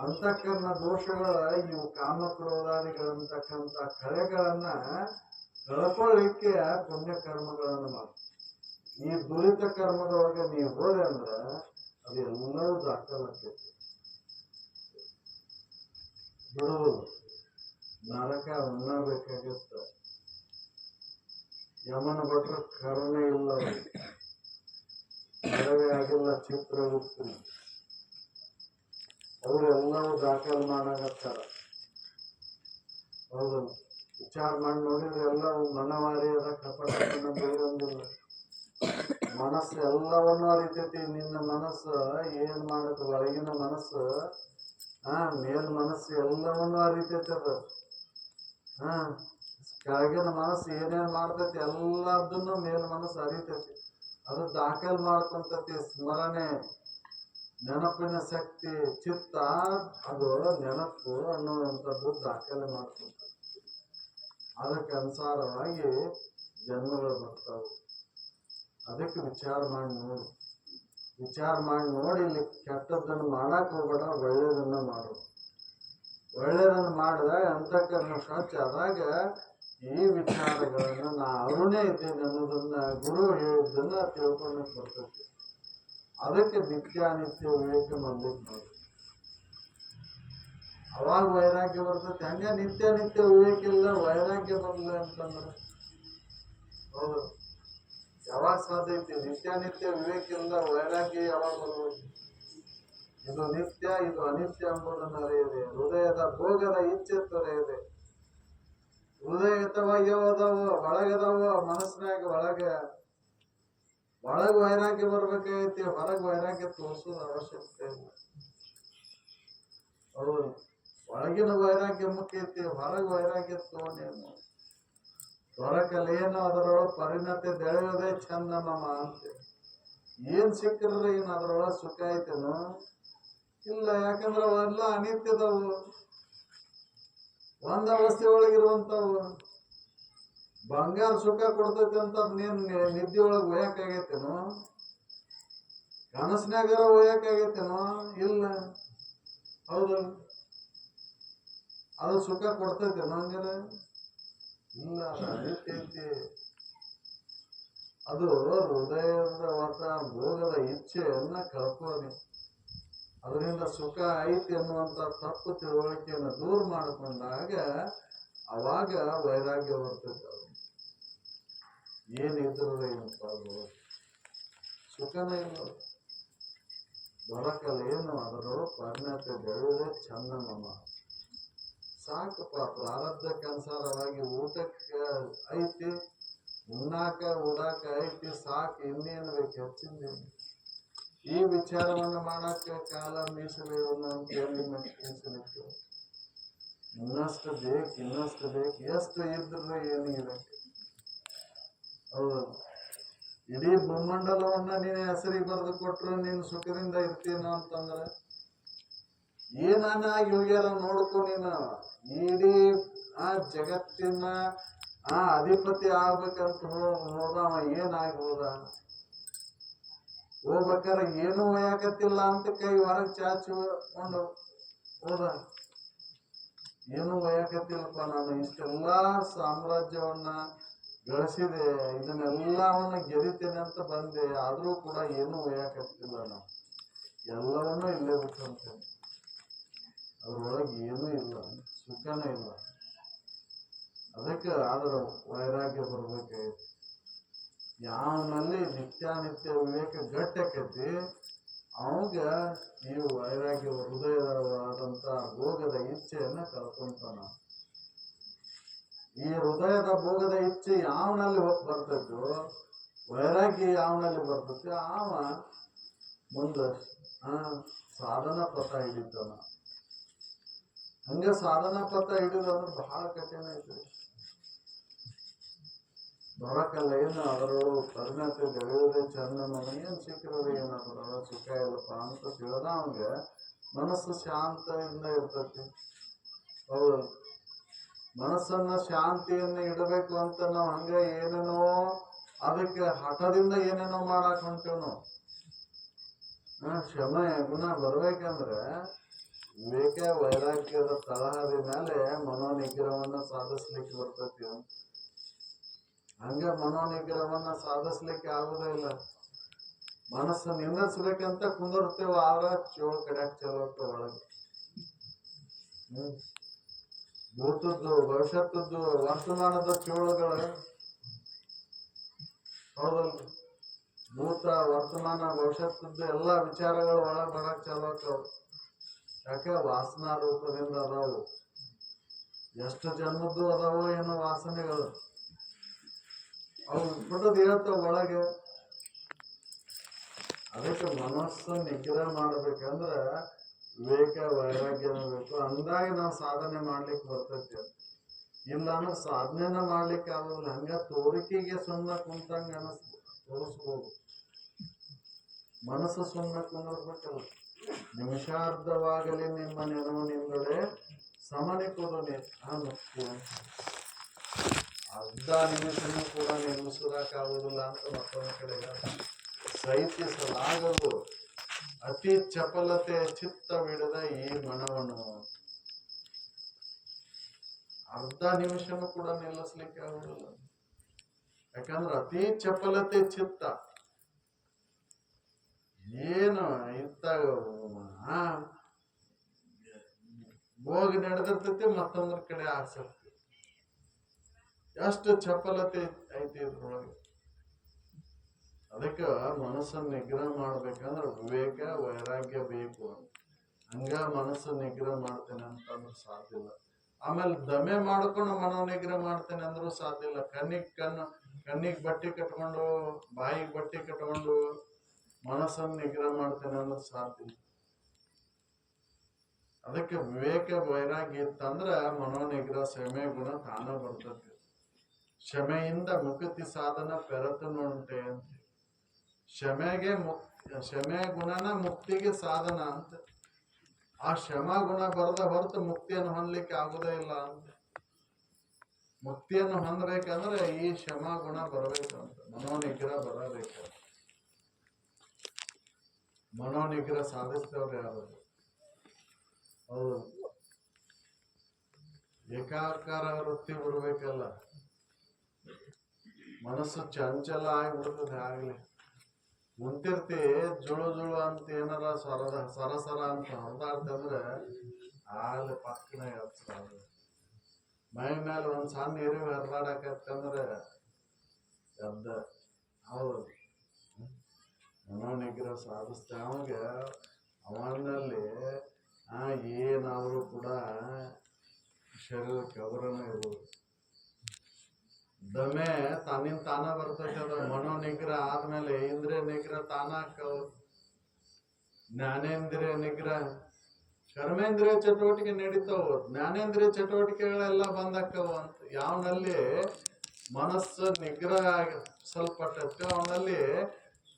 ಅಂತಃಕರಣ ದೋಷಗಳ ಇವು ಕಾಮಕ್ರೋಧಾದಿಗಳಂತಕ್ಕಂಥ ಕಳೆಗಳನ್ನ ಕಳ್ಕೊಳ್ಳಿಕ್ಕೆ ಪುಣ್ಯಕರ್ಮಗಳನ್ನು ಮಾಡ. ಈ ದುರಿತ ಕರ್ಮದೊಳಗೆ ನೀವು ಹೋದೆ ಅಂದ್ರೆ ಅದೆಲ್ಲವೂ ದಾಖಲಾಗ್ತೈತಿ. ಬಿಡುವುದು ನರಕ ಉಣ್ಣಬೇಕಾಗತ್ತ. ಯಮನ ಭಟ್ರ ಕರುಣೆ ಇಲ್ಲ, ಮದುವೆ ಆಗಿಲ್ಲ, ಚಿತ್ರಗುಪ್ತಿ ಅವರೆಲ್ಲವೂ ದಾಖಲು ಮಾಡಾಕತ್ತಾರ. ಹೌದು, ವಿಚಾರ ಮಾಡಿ ನೋಡಿದ್ರೆ ಎಲ್ಲವೂ ಮನವಾರಿ ಅದ, ಕಪಟತನ ಬೇರೊಂದಿಲ್ಲ. ಮನಸ್ಸು ಎಲ್ಲವನ್ನೂ ಅರಿತೈತಿ. ನಿನ್ನ ಮನಸ್ಸು ಏನ್ ಮಾಡುತ್ತೆ, ಒಳಗಿನ ಮನಸ್ಸು ಮೇಲ್ ಮನಸ್ಸು ಎಲ್ಲವನ್ನೂ ಅರಿತೈತಿ. ಅದು ಕೆಳಗಿನ ಮನಸ್ಸು ಏನೇನ್ ಮಾಡ್ತೈತಿ ಎಲ್ಲದನ್ನು ಮೇಲ್ ಮನಸ್ಸು ಅರಿತೈತಿ. ಅದು ದಾಖಲ್ ಮಾಡ್ಕೊಂತತಿ. ಸ್ಮರಣೆ, ನೆನಪಿನ ಶಕ್ತಿ, ಚಿತ್ತ, ಅದು ನೆನಪು ಅನ್ನುವಂಥದ್ದು ದಾಖಲೆ ಮಾಡ್ಕೊಂತ. ಅದಕ್ಕೆ ಅನುಸಾರವಾಗಿ ಜನ್ಮಗಳು ಬರ್ತಾವೆ. ಅದಕ್ಕೆ ವಿಚಾರ ಮಾಡಿ ನೋಡಿ. ವಿಚಾರ ಮಾಡಿ ನೋಡಿ, ಇಲ್ಲಿ ಕೆಟ್ಟದ್ದನ್ನು ಮಾಡಕ್ ಹೋಗ್ಬೇಡ, ಒಳ್ಳೇದನ್ನ ಮಾಡು. ಒಳ್ಳೇದನ್ನು ಮಾಡಿದಾಗ ಅಂತಃಕರಣ ಸ್ವಚ್ಛ ಆದಾಗ ಈ ವಿಚಾರಗಳನ್ನ ನಾ ಅರುಣೇ ಇದ್ದೇನೆ ಅನ್ನೋದನ್ನ ಗುರು ಹೇಳಿದ್ದನ್ನ ತಿಳ್ಕೊಂಡಕ್ಕೆ ಬರ್ತೈತಿ. ಅದಕ್ಕೆ ನಿತ್ಯಾನಿತ್ಯ ವಿವೇಕ ಮಾಡ್ಲಿಕ್ಕೆ ನೋಡಿ. ಅವಾಗ ವೈರಾಗ್ಯ ಬರ್ತೈತಿ. ಹಂಗ ನಿತ್ಯ ವಿವೇಕ ಇಲ್ಲ, ವೈರಾಗ್ಯ ಬರಲ್ಲ ಅಂತಂದ್ರೆ ಹೌದು, ಯಾವಾಗ ಸಾಧ್ಯ ಐತಿ? ನಿತ್ಯ ವಿವೇಕ ಇಲ್ಲ, ವೈರಾಗ್ಯ ಯಾವಾಗ ಬರ್ಬೇಕು? ಇದು ನಿತ್ಯ, ಇದು ಅನಿತ್ಯ ಎಂಬುದನ್ನು ಅರಿಯದೆ, ಹೃದಯದ ಭೋಗದ ಇಚ್ಛೆ ತೊರೆಯದೆ. ಹೃದಯತವಾಗಿ ಯಾವದಾವ, ಒಳಗದಾವ ಮನಸ್ಸಿನಾಗ, ಒಳಗ ವೈರಾಗ್ಯ ಬರ್ಬೇಕಾಗೈತಿ. ಹೊರಗೆ ವೈರಾಗ್ಯ ತೋರಿಸೋದು ಅವಶ್ಯಕತೆ ಇಲ್ಲ. ಹೌದು, ಒಳಗಿನ ವೈರಾಗ್ಯ ಮುಖ್ಯ ಐತಿ, ಹೊರಗೆ ವೈರಾಗ್ಯ ತಗೊಂಡೇನು. ದೊರಕಲೇನು ಅದರೊಳಗೆ ಪರಿಣತಿ ಬೆಳೆಯೋದೇ ಚಂದ ನಮ್ಮ ಅಂತೆ. ಏನ್ ಸಿಕ್ಕಿದ್ರೆ ಏನ್ ಅದ್ರೊಳಗೆ ಸುಖ ಐತೇನು? ಇಲ್ಲ. ಯಾಕಂದ್ರೆ ಅವೆಲ್ಲ ಅನಿತ್ಯದವು, ಒಂದ್ ಅವಸ್ಥೆ ಒಳಗಿರುವಂತವು. ಬಂಗಾರ ಸುಖ ಕೊಡ್ತೈತಿ ಅಂತ ನೀನ್ ನಿದ್ದೆ ಒಳಗೆ ಒಯ್ಯಕ್ಕಾಗೈತೇನು? ಕನಸಿನಾಗರ ಒಯ್ಯಕ್ಕಾಗೈತೇನು? ಇಲ್ಲ. ಹೌದು, ಅದು ಸುಖ ಕೊಡ್ತೈತೇನು? ಹಂಗಾರ ಇಲ್ಲ, ಅದು ಅನಿತ್ಯ ಐತಿ. ಅದು ಹೃದಯದ ಹೊತ್ತ ಭೋಗದ ಇಚ್ಛೆಯನ್ನ ಕಳ್ಕೊಳ್ಳಿ. ಅದರಿಂದ ಸುಖ ಐತಿ ಅನ್ನುವಂತ ತಪ್ಪು ತಿಳುವಳಿಕೆಯನ್ನು ದೂರ ಮಾಡಿಕೊಂಡಾಗ ಅವಾಗ ವೈರಾಗ್ಯ ಬರ್ತೈತೆ. ಏನಿದ್ರು ಏನಪ್ಪ, ಅದು ಸುಖನೇ ಇಲ್ಲ, ದೊರಕಲೇನು ಅದರೊಳಗೆ ಪರಿಣತಿ ಬೆಳೆಯೋದೇ ಚಂದ ನಮ್ಮ. ಸಾಕಪ್ಪ, ಪ್ರಾರಬ್ಧಕ್ಕೆ ಅನುಸಾರವಾಗಿ ಊಟಕ್ಕೆ ಐತಿ, ಉಣ್ಣಾಕ ಉಡಾಕ ಐತಿ, ಸಾಕು, ಇನ್ನೇನು ಬೇಕು ಹೆಚ್ಚಿಂದೇನು? ಈ ವಿಚಾರವನ್ನು ಮಾಡಕ್ಕೆ ಕಾಲ ಮೀಸಲಿರೋಣ ಅಂತ ಹೇಳಿ ಮೀಸಲಿಟ್ಟು ಇನ್ನಷ್ಟು ಬೇಕು, ಎಷ್ಟು ಇದ್ರೆ ಏನು ಇರಕ್ಕೆ. ಹೌದು, ಇಡೀ ಬ್ರಹ್ಮಂಡಲವನ್ನ ನೀನು ಹೆಸರಿಗೆ ಬರೆದು ಕೊಟ್ರು ನೀನು ಸುಖದಿಂದ ಇರ್ತೀನೋ ಅಂತಂದ್ರೆ ಏನಾಗಿ ಹೋಗ್ಯಾರ ನೋಡ್ಕೊ. ನೀನು ಇಡೀ ಜಗತ್ತಿನ ಅಧಿಪತಿ ಆಗ್ಬೇಕಂತ ಹೋದವ ಏನಾಗಿ ಹೋಗ್ಬೇಕಾರೆ ಏನೂ ಒಯ್ಯಾಕತ್ತಿಲ್ಲ ಅಂತ ಕೈ ಹೊರಗೆ ಚಾಚಿಕೊಂಡು ಹೋದ. ಏನೂ ಒಯ್ಯಾಕತ್ತಿಲ್ಲಪ್ಪ, ನಾನು ಇಷ್ಟೆಲ್ಲಾ ಸಾಮ್ರಾಜ್ಯವನ್ನ ಗಳಿಸಿದೆ, ಇದನ್ನೆಲ್ಲವನ್ನ ಗೆದಿತೇನೆ ಅಂತ ಬಂದೆ, ಆದ್ರೂ ಕೂಡ ಏನೂ ಒಯ್ಯಾಕತ್ತಿಲ್ಲ. ನಾವು ಎಲ್ಲವನ್ನೂ ಇಲ್ಲೇ ಬಿಟ್ಟಂತೇನೆ. ಅದ್ರೊಳಗೆ ಏನೂ ಇಲ್ಲ, ಸುಖನೇ ಇಲ್ಲ. ಅದಕ್ಕೆ ಆದ್ರ ವೈರಾಗ್ಯ ಬರ್ಬೇಕಾಯ್ತು. ಯಾವನಲ್ಲಿ ನಿತ್ಯಾನಿತ್ಯ ವಿವೇಕ ಗಟ್ಟಕೈತಿ ಅವಾಗ ಈ ವೈರಾಗ್ಯ ಹೃದಯವಾದಂತ ಭೋಗದ ಇಚ್ಛೆಯನ್ನ ಕಳ್ಕೊಂತಾನ. ಈ ಹೃದಯದ ಭೋಗದ ಇಚ್ಛೆ ಯಾವನಲ್ಲಿ ಬರ್ತೈತೋ, ವೈರಾಗ್ಯ ಯಾವನಲ್ಲಿ ಬರ್ತೈತಿ, ಆವ ಮುಂದ ಸಾಧನಾ ಪಥ ಹಿಡಿತಾನ. ಹಂಗ ಸಾಧನಾ ಪಥ ಹಿಡಿದಂದ್ರೆ ಬಹಳ ಕಠಿಣ ಐತಿ. ದೊರಕಲ್ಲ ಏನು ಅದರೊಳಗೆ ಪರಿಣತಿ ಬೆಳೆಯೋದೇ ಚಂದ. ಏನ್ ಸಿಕ್ಕಿರೋದು ಏನು ಅದರೊಳಗೆ ಸುಖ ಇಲ್ಲಪ್ಪ ಅಂತ ತಿಳಿದ ಅವಂಗೆ ಮನಸ್ಸು ಶಾಂತದಿಂದ ಇರ್ತೈತಿ. ಹೌದು, ಮನಸ್ಸನ್ನ ಶಾಂತಿಯನ್ನ ಇಡಬೇಕು ಅಂತ ನಾವು ಹಂಗ ಏನೇನೋ ಅದಕ್ಕೆ ಹಠದಿಂದ ಏನೇನೋ ಮಾಡಾಕ್ ಹೊಂಟೇವ್ ನಾವು. ಕ್ಷಮೆ ಗುಣ ಬರ್ಬೇಕಂದ್ರೆ ವಿವೇಕ ವೈರಾಗ್ಯದ ತಳಹದಿ ಮೇಲೆ ಮನೋನಿಗ್ರಹವನ್ನ ಸಾಧಿಸ್ಲಿಕ್ಕೆ ಬರ್ತೈತಿ. ಹಂಗ ಮನೋನಿಗ್ರಹವನ್ನ ಸಾಧಿಸ್ಲಿಕ್ಕೆ ಆಗುದೇ ಇಲ್ಲ. ಮನಸ್ಸು ನಿಂದಿರ್ಸ್ಬೇಕಂತ ಕುಂದಿರ್ತೇವ, ಆದ್ರ ಚೋಳ್ ಕಡ್ಯಾಕ್ ಚಲೋ ಒಳಗೆ. ಭೂತದ್ದು, ಭವಿಷ್ಯತ್ತದ್ದು, ವರ್ತಮಾನದ ಚೋಳುಗಳು ಹೌದಲ್ರಿ? ಭೂತ ವರ್ತಮಾನ ಭವಿಷ್ಯತ್ತದ್ದು ಎಲ್ಲ ವಿಚಾರಗಳು ಒಳಗೆ ಬರಕ್ ಚಾಲು ಆಗ್ತಾವ. ಯಾಕೆ? ವಾಸನಾ ರೂಪದಿಂದ ಅದಾವು. ಎಷ್ಟು ಜನ್ಮದ್ದು ಅದಾವೋ ಏನೋ ವಾಸನೆಗಳು, ಅವು ಬಿಟ್ಟದ್ ಹೇಳ್ತಾವ ಒಳಗೆ. ಅದಕ್ಕೆ ಮನಸ್ಸು ನಿಗ್ರಹ ಮಾಡ್ಬೇಕಂದ್ರ ವಿವೇಕ ವೈರಾಗ್ಯನ ಬೇಕು. ಅಂದಾಗ ನಾವು ಸಾಧನೆ ಮಾಡ್ಲಿಕ್ಕೆ ಬರ್ತೈತಿ. ಇಲ್ಲ ಅಂದ್ರೆ ಸಾಧನೆನ ಮಾಡ್ಲಿಕ್ಕೆ ಆಗೋದಿಲ್ಲ. ಹಂಗ ತೋರಿಕೆಗೆ ಸುಮ್ಮನೆ ಕುಂತಂಗ ತೋರಿಸ್ಬೋದು. ಮನಸ್ಸು ಸುಮ್ಮನೆ ಕುಂದಿರ್ಬೇಕಲ್ಲ. ನಿಮಿಷಾರ್ಧವಾಗಲಿ ನಿಮ್ಮ ನೆನವು ನಿಂದಡೆ ಸಮನೆ ಕೊಡು ಅರ್ಧ ನಿಮಿಷನೂ ಕೂಡ ನಿರ್ಮಿಸೋದಕ್ಕಾಗುದಿಲ್ಲ ಅಂತ ಮತ್ತೊಂದು ಕಡೆ ಸಹಿಸಲಾಗದು ಅತಿ ಚಪಲತೆ ಚಿತ್ತವಿಡದ ಈ ಮನವನ್ನು ಅರ್ಧ ನಿಮಿಷನೂ ಕೂಡ ನಿಲ್ಲಿಸ್ಲಿಕ್ಕೆ ಆಗುದಿಲ್ಲ. ಯಾಕಂದ್ರೆ ಅತಿ ಚಪಲತೆ ಚಿತ್ತ ಏನು ಇತ್ತಾಗ ಹೋಗಿ ನಡೆದಿರ್ತೈತಿ, ಮತ್ತೊಂದ್ರ ಕಡೆ ಆಸಕ್ತಿ. ಎಷ್ಟು ಚಪಲತೆ ಐತಿ ಇದ್ರೊಳಗೆ. ಅದಕ್ಕೆ ಮನಸ್ಸನ್ನು ನಿಗ್ರಹ ಮಾಡ್ಬೇಕಂದ್ರೆ ವಿವೇಕ ವೈರಾಗ್ಯ ಬೇಕು. ಹಂಗ ಮನಸ್ಸು ನಿಗ್ರಹ ಮಾಡ್ತೇನೆ ಅಂತಂದ್ರೆ ಸಾಧ್ಯ ಇಲ್ಲ. ಆಮೇಲೆ ದಮೆ ಮಾಡ್ಕೊಂಡು ಮನೋ ನಿಗ್ರಹ ಮಾಡ್ತೇನೆ ಅಂದ್ರೂ ಸಾಧ್ಯ ಇಲ್ಲ. ಕಣ್ಣಿಗೆ ಬಟ್ಟೆ ಕಟ್ಕೊಂಡು ಬಾಯಿಗೆ ಬಟ್ಟೆ ಕಟ್ಕೊಂಡು ಮನಸ್ಸನ್ನು ನಿಗ್ರಹ ಮಾಡ್ತೇನೆ ಅಂದ್ರೆ ಸಾಧ್ಯ ಇಲ್ಲ. ಅದಕ್ಕೆ ವಿವೇಕ ವೈರಾಗ್ಯ ಇತ್ತಂದ್ರ ಮನೋನಿಗ್ರಹ ಶಮೆ ಗುಣ ತಾನ ಬರ್ತದೆ. ಶಮೆಯಿಂದ ಮುಕ್ತಿ ಸಾಧನ ಪೆರತು ನೋಡುಂಟೆ ಅಂತ. ಶಮೆ ಗುಣನ ಮುಕ್ತಿಗೆ ಸಾಧನ ಅಂತ. ಆ ಶಮ ಗುಣ ಬರದ ಹೊರತು ಮುಕ್ತಿಯನ್ನು ಹೊಂದಲಿಕ್ಕೆ ಆಗುದೇ ಇಲ್ಲ ಅಂತ. ಮುಕ್ತಿಯನ್ನು ಹೊಂದಬೇಕಂದ್ರೆ ಈ ಶಮ ಗುಣ ಬರಬೇಕಂತ. ಮನೋನಿಗ್ರಹ ಬರಬೇಕು. ಮನೋನಿಗ್ರಹ ಸಾಧಿಸ್ತವ್ರು ಯಾರು? ಹೌದು, ಏಕಾಕಾರ ವೃತ್ತಿ ಬಿಡ್ಬೇಕಲ್ಲ. ಮನಸ್ಸು ಚಂಚಲ ಆಗಿಬಿಡ್ತದೆ. ಆಗ್ಲಿ ಕುಂತಿರ್ತಿ ಜುಳು ಜುಳು ಅಂತ ಏನಾರ ಸರಸರ ಅಂತ ಹೊರದಾಡ್ತಂದ್ರೆ ಆಗ್ಲಿ ಪಕ್ಕನ ಮೈ ಮೇಲೆ ಒಂದ್ ಸಣ್ಣ ನೀರು ಹರಿದಾಡಕತ್ತಂದ್ರೆ ಎದ್ದ. ಹೌದು, ಮನೋನಿಗ್ರಹ ಸಾಧಿಸ್ತೆ. ಅವನಲ್ಲಿ ಏನಾದ್ರೂ ಕೂಡ ಶರೀರಕ್ಕೆ ಅವರನ್ನ ಇರುವುದು. ದಮೆ ತನ್ನಿಂದ ತಾನ ಬರ್ತೈತೆ. ಅದ ಮನೋನಿಗ್ರಹ ಆದ್ಮೇಲೆ ಇಂದ್ರಿಯ ನಿಗ್ರಹ ತಾನ ಹಾಕವು. ಜ್ಞಾನೇಂದ್ರಿಯ ನಿಗ್ರಹ, ಕರ್ಮೇಂದ್ರಿಯ ಚಟುವಟಿಕೆ ನಡೀತಾವ. ಜ್ಞಾನೇಂದ್ರಿಯ ಚಟುವಟಿಕೆಗಳೆಲ್ಲ ಬಂದಾಕವು ಅಂತ. ಯಾವನಲ್ಲಿ ಮನಸ್ಸು ನಿಗ್ರಹ ಸ್ವಲ್ಪಟ್ಟೈತೆ ಅವನಲ್ಲಿ